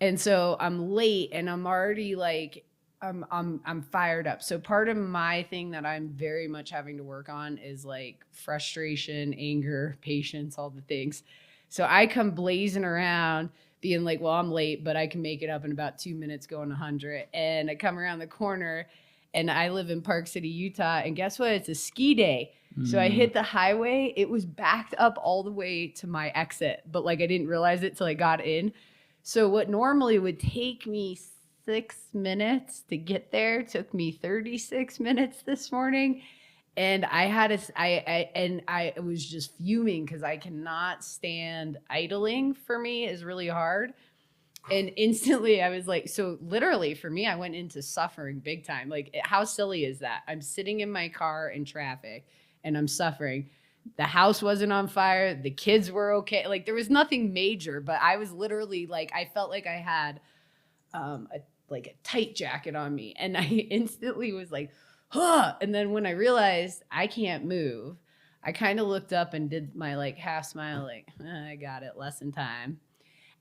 and so I'm late and I'm already like, I'm fired up. So part of my thing that I'm very much having to work on is like frustration, anger, patience, all the things. So I come blazing around being like, well, I'm late, but I can make it up in about 2 minutes going 100. And I come around the corner and I live in Park City, Utah. And guess what? It's a ski day. So I hit the highway. It was backed up all the way to my exit, but like I didn't realize it till I got in. So what normally would take me 6 minutes to get there took me 36 minutes this morning. And I was just fuming because I cannot stand idling. For me is really hard. And instantly I was like, so literally for me, I went into suffering big time. Like, how silly is that? I'm sitting in my car in traffic and I'm suffering. The house wasn't on fire. The kids were okay. Like, there was nothing major, but I was literally like, I felt like I had a tight jacket on me. And I instantly was like, huh. And then when I realized I can't move, I kind of looked up and did my like half smile, like, I got it, lesson time.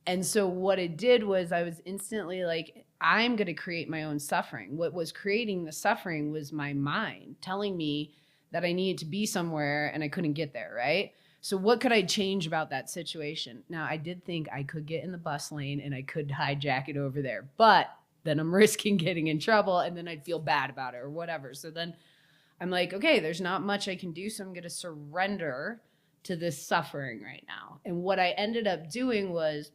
And so what it did was I was instantly like, I'm going to create my own suffering. What was creating the suffering was my mind telling me that I needed to be somewhere and I couldn't get there, right? So what could I change about that situation? Now, I did think I could get in the bus lane and I could hijack it over there, but then I'm risking getting in trouble and then I'd feel bad about it or whatever. So then I'm like, okay, there's not much I can do, so I'm going to surrender to this suffering right now. And what I ended up doing was,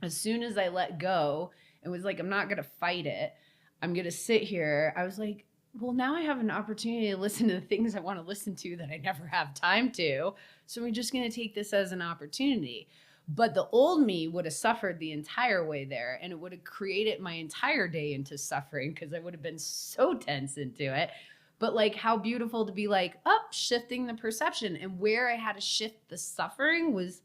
as soon as I let go and was like, I'm not going to fight it, I'm going to sit here, I was like, well, now I have an opportunity to listen to the things I want to listen to that I never have time to. So I'm just going to take this as an opportunity. But the old me would have suffered the entire way there, and it would have created my entire day into suffering because I would have been so tense into it. But like, how beautiful to be like, shifting the perception. And where I had to shift the suffering was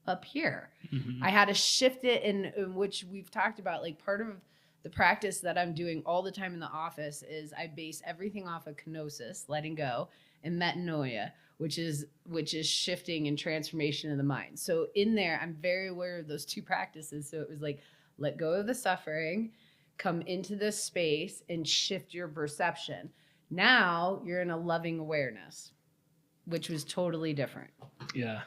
up here. Mm-hmm. I had to shift it in which we've talked about, like part of the practice that I'm doing all the time in the office is I base everything off of kenosis, letting go, and metanoia, which is shifting and transformation of the mind. So in there, I'm very aware of those two practices. So it was like, let go of the suffering, come into this space and shift your perception. Now you're in a loving awareness, which was totally different. Yeah.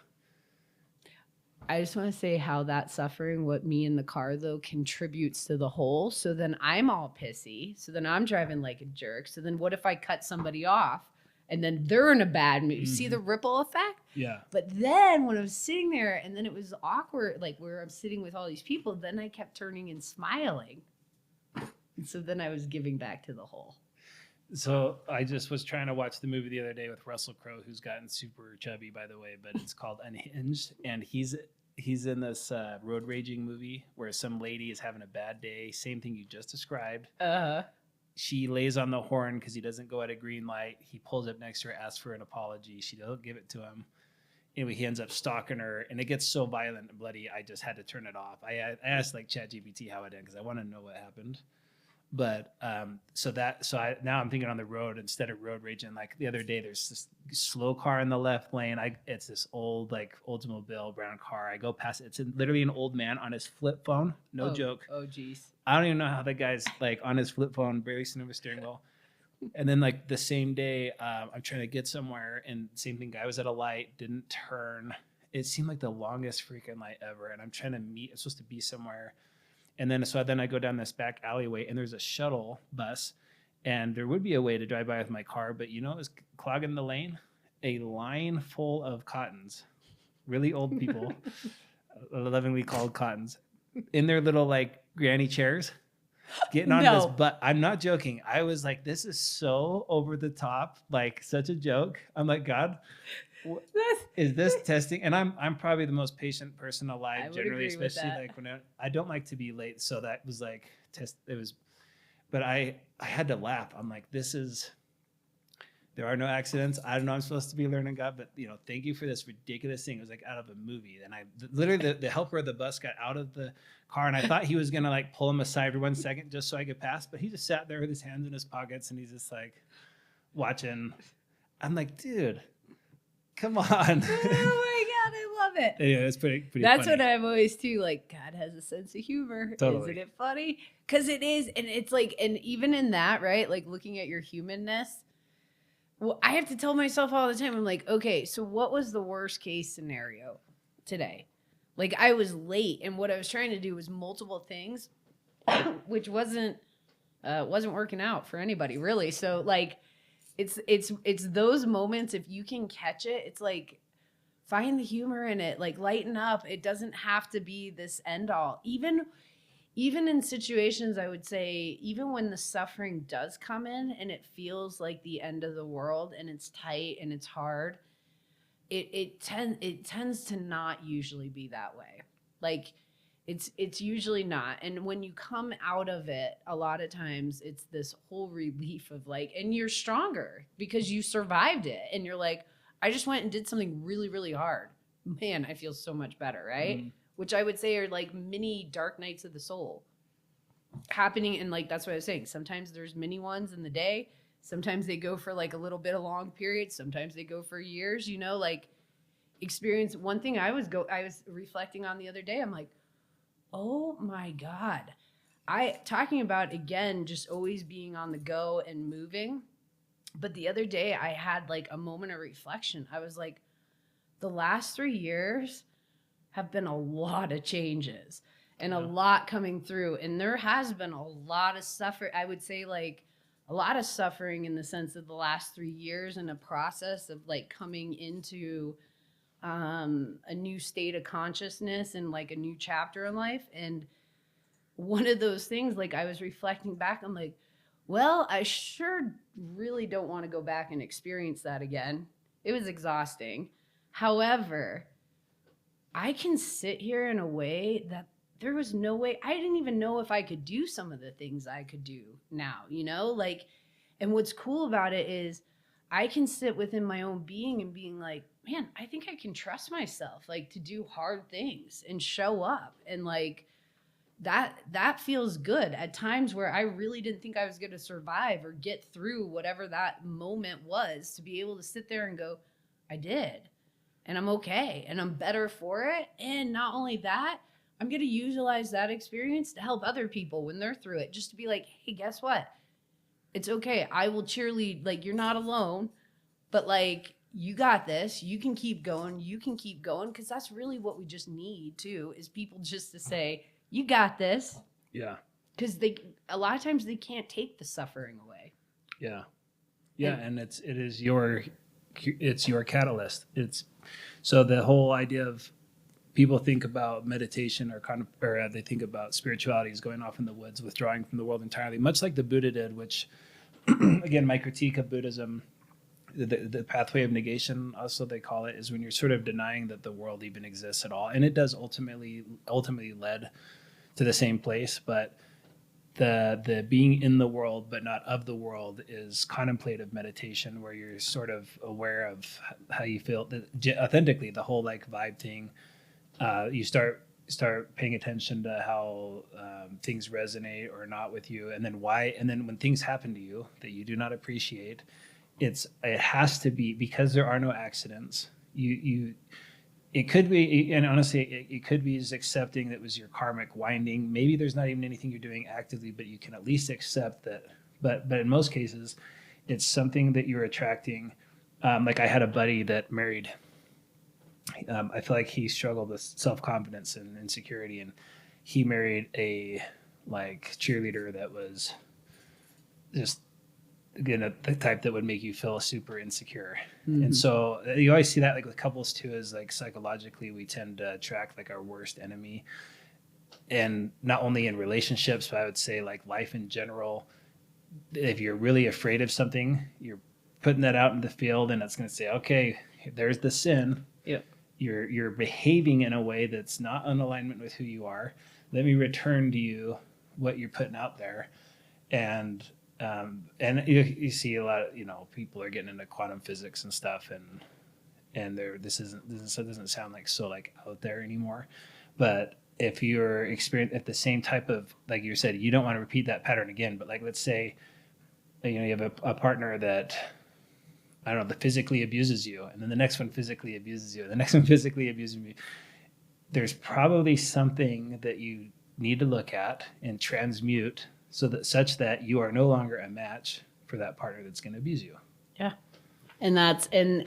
I just want to say how that suffering, what me in the car though, contributes to the whole. So then I'm all pissy. So then I'm driving like a jerk. So then what if I cut somebody off and then they're in a bad mood? Mm-hmm. See the ripple effect? Yeah. But then when I was sitting there and then it was awkward, like where I'm sitting with all these people, then I kept turning and smiling. And so then I was giving back to the whole. So I just was trying to watch the movie the other day with Russell Crowe, who's gotten super chubby, by the way, but it's called Unhinged. And he's in this road raging movie where some lady is having a bad day. Same thing you just described. She lays on the horn because he doesn't go at a green light. He pulls up next to her, asks for an apology. She doesn't give it to him. Anyway, he ends up stalking her, and it gets so violent and bloody, I just had to turn it off. I asked like ChatGPT how it ended because I want to know what happened. But now I'm thinking on the road instead of road raging. Like the other day, there's this slow car in the left lane. It's this old like Oldsmobile brown car. I go past it. It's literally an old man on his flip phone. No joke. Oh geez. I don't even know how the guy's like on his flip phone, barely sitting over steering wheel. And then like the same day, I'm trying to get somewhere, and same thing. Guy was at a light, didn't turn. It seemed like the longest freaking light ever. And I'm trying to meet. I'm supposed to be somewhere. And then I go down this back alleyway, and there's a shuttle bus, and there would be a way to drive by with my car, but it was clogging the lane. A line full of cottons, really old people, lovingly called cottons, in their little like granny chairs, getting on this. But I'm not joking. I was like, this is so over the top, like such a joke. I'm like, God, is this testing? And I'm probably the most patient person alive generally, especially like when I don't like to be late. So that was like but I had to laugh. I'm like, this is There are no accidents. I don't know. I'm supposed to be learning God, but thank you for this ridiculous thing. It was like out of a movie. And I literally, the helper of the bus got out of the car, and I thought he was gonna like pull him aside for 1 second just so I could pass, but he just sat there with his hands in his pockets and he's just like watching. I'm like, dude, come on. Oh my God, I love it. Yeah, it's pretty. That's funny. what I'm always too, like, God has a sense of humor. Totally. Isn't it funny? Because it is, and it's like, and even in that, right? Like looking at your humanness. Well, I have to tell myself all the time, I'm like, okay, so what was the worst case scenario today? Like I was late, and what I was trying to do was multiple things, which wasn't working out for anybody really. So like, it's those moments, if you can catch it, it's like find the humor in it, like lighten up. It doesn't have to be this end all. Even in situations, I would say, even when the suffering does come in and it feels like the end of the world and it's tight and it's hard, it tends to not usually be that way. Like it's usually not. And when you come out of it, a lot of times it's this whole relief of like, and you're stronger because you survived it. And you're like, I just went and did something really, really hard. Man, I feel so much better, right? Which I would say are like mini dark nights of the soul happening. And like, that's what I was saying. Sometimes there's mini ones in the day. Sometimes they go for like a little bit of long periods. Sometimes they go for years, like experience. One thing I was reflecting on the other day. I'm like, oh my God. Talking about, again, just always being on the go and moving. But the other day I had like a moment of reflection. I was like, the last 3 years have been a lot of changes and a lot coming through. And there has been a lot of suffering. I would say like a lot of suffering in the sense of the last 3 years and a process of like coming into a new state of consciousness and like a new chapter in life. And one of those things, like I was reflecting back, I'm like, well, I sure really don't want to go back and experience that again. It was exhausting. However, I can sit here in a way that there was no way. I didn't even know if I could do some of the things I could do now, like, and what's cool about it is I can sit within my own being and being like, man, I think I can trust myself, like to do hard things and show up. And like, that feels good at times where I really didn't think I was going to survive or get through whatever that moment was, to be able to sit there and go, I did. And I'm okay. And I'm better for it. And not only that, I'm going to utilize that experience to help other people when they're through it. Just to be like, hey, guess what? It's okay. I will cheerlead. Like, you're not alone, but like, you got this. You can keep going. You can keep going. Because that's really what we just need too, is people just to say, you got this. Yeah. Because a lot of times they can't take the suffering away. Yeah. Yeah. And it's your catalyst. So the whole idea of people think about meditation or they think about spirituality as going off in the woods, withdrawing from the world entirely, much like the Buddha did, which again, my critique of Buddhism, the pathway of negation, also they call it, is when you're sort of denying that the world even exists at all. And it does ultimately led to the same place, but the being in the world but not of the world is contemplative meditation, where you're sort of aware of how you feel authentically, the whole like vibe thing. You start paying attention to how things resonate or not with you, and then why. And then when things happen to you that you do not appreciate, it has to be because there are no accidents. It could be, and honestly, it could be just accepting that it was your karmic winding. Maybe there's not even anything you're doing actively, but you can at least accept that. But in most cases, it's something that you're attracting. Like I had a buddy that married. I feel like he struggled with self-confidence and insecurity, and he married a like cheerleader that was just, again, the type that would make you feel super insecure. Mm-hmm. And so you always see that like with couples too, is like psychologically we tend to attract like our worst enemy, and not only in relationships, but I would say like life in general. If you're really afraid of something, you're putting that out in the field, and it's going to say, okay, there's the sin. Yep. You're behaving in a way that's not in alignment with who you are. Let me return to you what you're putting out there. And And you see a lot of, people are getting into quantum physics and stuff, and this doesn't sound like so like out there anymore. But if you're experiencing at the same type of, like you said, you don't want to repeat that pattern again. But like, let's say, you have a partner that, I don't know, that physically abuses you, and then the next one physically abuses you, the next one physically abuses you. There's probably something that you need to look at and transmute such that you are no longer a match for that partner that's going to abuse you. Yeah. And that's and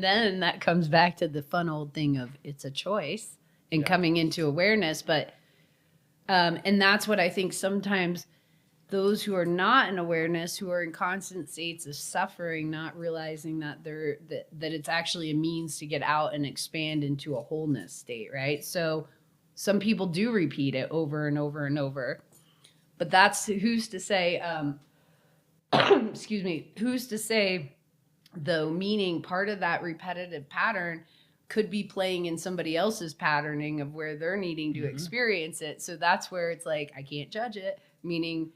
then that comes back to the fun old thing of it's a choice and coming into awareness. But and that's what I think sometimes those who are not in awareness, who are in constant states of suffering, not realizing that that it's actually a means to get out and expand into a wholeness state, right? So some people do repeat it over and over and over. But that's who's to say, excuse me, who's to say, though, meaning part of that repetitive pattern could be playing in somebody else's patterning of where they're needing to experience it. So that's where it's like, I can't judge it, meaning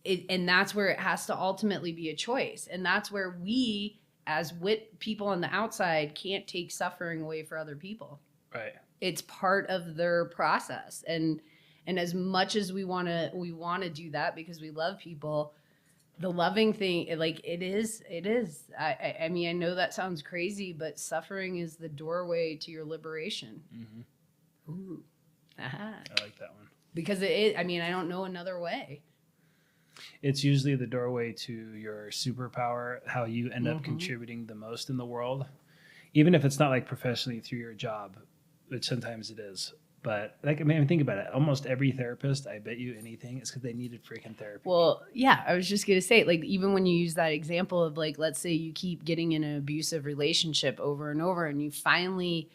it, and that's where it has to ultimately be a choice. And that's where we, as people on the outside, can't take suffering away for other people. Right. It's part of their process. And as much as we want to do that because we love people, the loving thing, like it is. I mean, I know that sounds crazy, but suffering is the doorway to your liberation. Mm-hmm. Ooh. Aha. I like that one. Because I mean, I don't know another way. It's usually the doorway to your superpower, how you end up contributing the most in the world. Even if it's not like professionally through your job, which sometimes it is. But like, I mean, think about it. Almost every therapist, I bet you anything, is because they needed freaking therapy. Well, yeah, I was just going to say, like, even when you use that example of like, let's say you keep getting in an abusive relationship over and over and you finally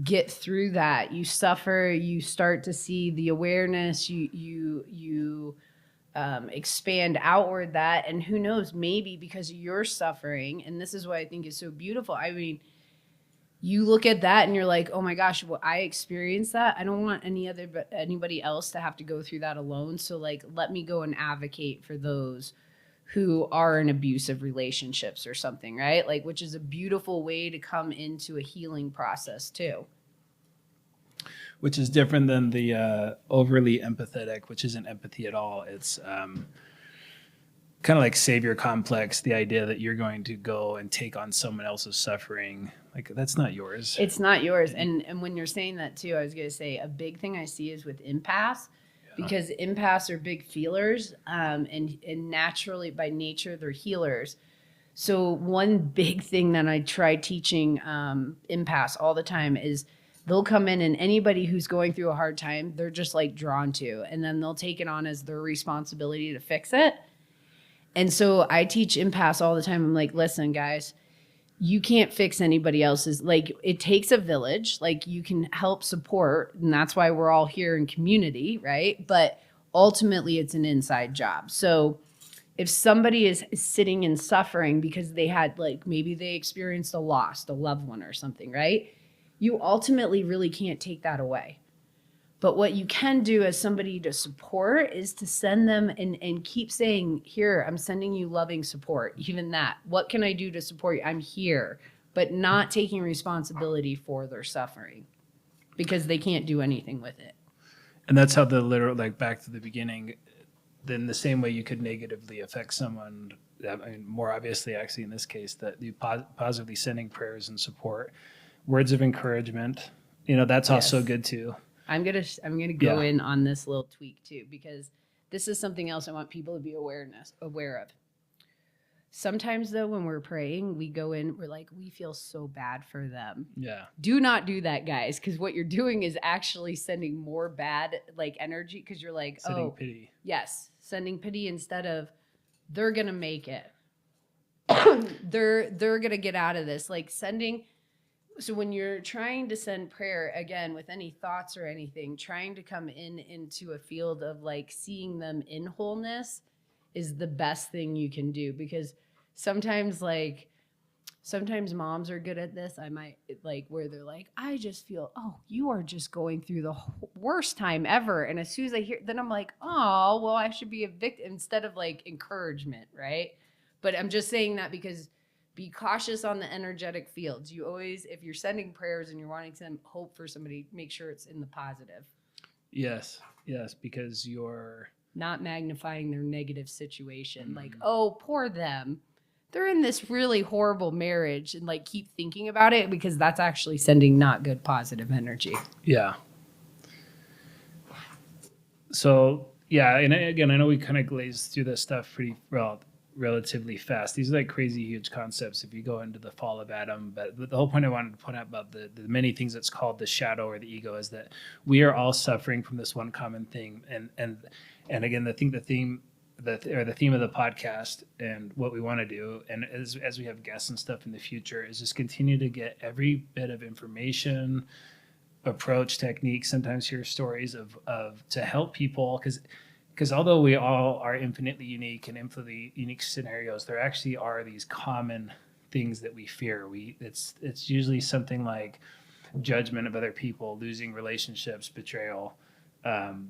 get through that, you suffer, you start to see the awareness, you expand outward that, and who knows, maybe because of your suffering, and this is what I think is so beautiful. I mean, you look at that and you're like, oh my gosh, well, I experienced that. I don't want anybody else to have to go through that alone. So like, let me go and advocate for those who are in abusive relationships or something, right? Like, which is a beautiful way to come into a healing process too. Which is different than the overly empathetic, which isn't empathy at all. It's kind of like savior complex, the idea that you're going to go and take on someone else's suffering. Like, that's not yours. It's not yours. And when you're saying that too, I was going to say a big thing I see is with empaths, because empaths are big feelers, and naturally by nature they're healers. So one big thing that I try teaching empaths all the time is they'll come in and anybody who's going through a hard time, they're just like drawn to, and then they'll take it on as their responsibility to fix it. And so I teach empaths all the time. I'm like, listen, guys, you can't fix anybody else's. Like, it takes a village. Like, you can help support, and that's why we're all here in community, right? But ultimately, it's an inside job. So if somebody is sitting in suffering because they had, like, maybe they experienced a loss, a loved one or something, right? You ultimately really can't take that away. But what you can do as somebody to support is to send them and keep saying, here, I'm sending you loving support. Even that. What can I do to support you? I'm here. But not taking responsibility for their suffering because they can't do anything with it. And that's how the literal, like back to the beginning, then the same way you could negatively affect someone, I mean, more obviously actually in this case, that you positively sending prayers and support, words of encouragement, that's also good too. I'm gonna go in on this little tweak too, because this is something else I want people to be aware of. Sometimes though, when we're praying, we go in, we're like, we feel so bad for them. Yeah. Do not do that, guys, because what you're doing is actually sending more bad like energy, because you're like, sending pity. Yes, sending pity instead of they're gonna make it. they're gonna get out of this. Like sending. So when you're trying to send prayer, again, with any thoughts or anything, trying to come into a field of like seeing them in wholeness is the best thing you can do, because sometimes like sometimes moms are good at this. I might like where they're like, I just feel, oh, you are just going through the worst time ever. And as soon as I hear, then I'm like, oh, well, I should be a victim instead of like encouragement, right? But I'm just saying that because be cautious on the energetic fields. You always, if you're sending prayers and you're wanting to hope for somebody, make sure it's in the positive. Yes, because you're not magnifying their negative situation. Like, oh, poor them. They're in this really horrible marriage, and like keep thinking about it, because that's actually sending not good positive energy. Yeah. So yeah, and again, I know we kind of glazed through this stuff pretty relatively fast. These are like crazy huge concepts if you go into the fall of Adam. But the whole point I wanted to point out about the many things that's called the shadow or the ego is that we are all suffering from this one common thing. And again, the theme of the podcast and what we want to do, and as we have guests and stuff in the future, is just continue to get every bit of information, approach, technique, sometimes hear stories of to help people, because although we all are infinitely unique and infinitely unique scenarios, there actually are these common things that we fear. It's usually something like judgment of other people, losing relationships, betrayal, and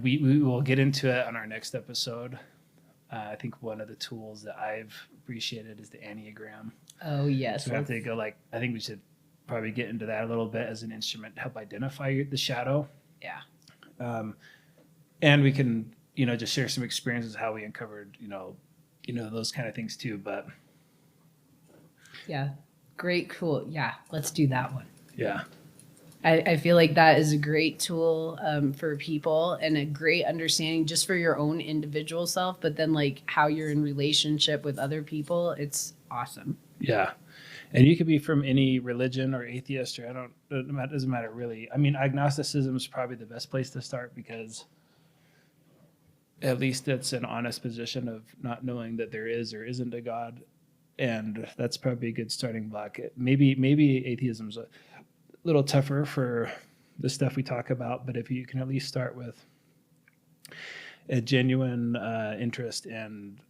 we will get into it on our next episode. I think one of the tools that I've appreciated is the Enneagram. Oh yes, so we have to go I think we should probably get into that a little bit as an instrument to help identify the shadow. Yeah. And we can, just share some experiences how we uncovered, those kind of things too. But yeah, great, cool. Yeah, let's do that one. Yeah. I feel like that is a great tool for people, and a great understanding just for your own individual self, but then like how you're in relationship with other people. It's awesome. Yeah. And you could be from any religion or atheist, or it doesn't matter really. I mean, agnosticism is probably the best place to start, because at least it's an honest position of not knowing that there is or isn't a God. And that's probably a good starting block. Maybe atheism's a little tougher for the stuff we talk about, but if you can at least start with a genuine interest and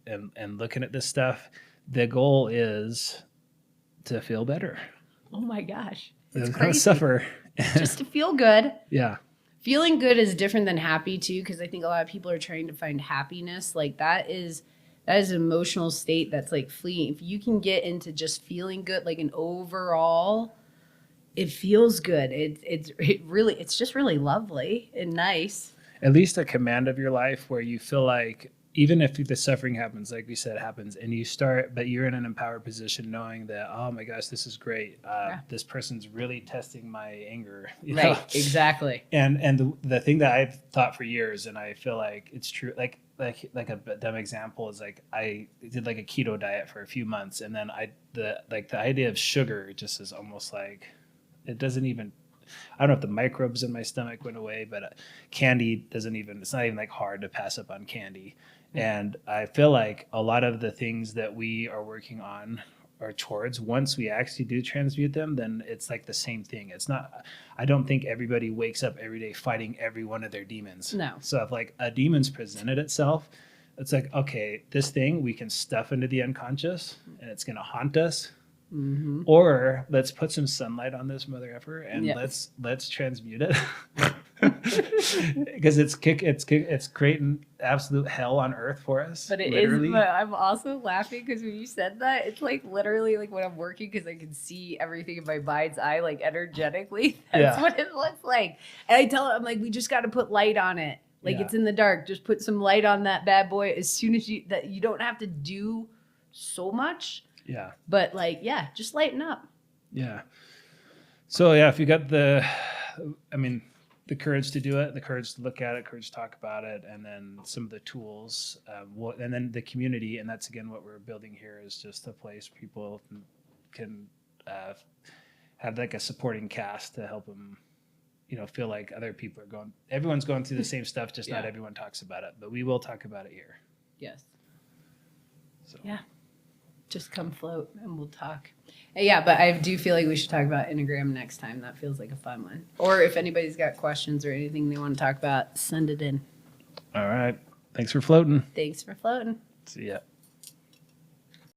looking at this stuff, the goal is to feel better. Oh my gosh. It's crazy. Suffer. Just to feel good. Yeah. Feeling good is different than happy too, because I think a lot of people are trying to find happiness. Like that is an emotional state that's like fleeting. If you can get into just feeling good, like an overall, it feels good. It's just really lovely and nice. At least a command of your life where you feel like, even if the suffering happens, like we said, happens, and but you're in an empowered position knowing that, oh my gosh, this is great. This person's really testing my anger. Right, exactly. And the thing that I've thought for years, and I feel like it's true, like a dumb example is like I did like a keto diet for a few months, and then the idea of sugar just is almost like, it doesn't even, I don't know if the microbes in my stomach went away, but candy it's not even like hard to pass up on candy. And I feel like a lot of the things that we are working on or towards, once we actually do transmute them, then it's like the same thing. It's not, I don't think everybody wakes up every day fighting every one of their demons. No. So if like a demon's presented itself, it's like, okay, this thing we can stuff into the unconscious and it's going to haunt us. Mm-hmm. Or let's put some sunlight on this mother effer and yes. let's transmute it. Because it's creating absolute hell on earth for us. But it literally is. But I'm also laughing because when you said that, it's like literally like when I'm working, because I can see everything in my mind's eye, like energetically. That's what it looks like. And I tell it, I'm like, we just got to put light on it. Like it's in the dark. Just put some light on that bad boy. As soon as you don't have to do so much. Yeah. But just lighten up. Yeah. So if you got the courage to do it, the courage to look at it, courage to talk about it, and then some of the tools, and then the community, and that's again what we're building here, is just a place people can have like a supporting cast to help them, feel like other people are everyone's going through the same stuff, just not everyone talks about it, but we will talk about it here. Yes. So. Yeah. Just come float and we'll talk. Yeah, but I do feel like we should talk about Enneagram next time. That feels like a fun one. Or if anybody's got questions or anything they want to talk about, send it in. All right. Thanks for floating. Thanks for floating. See ya.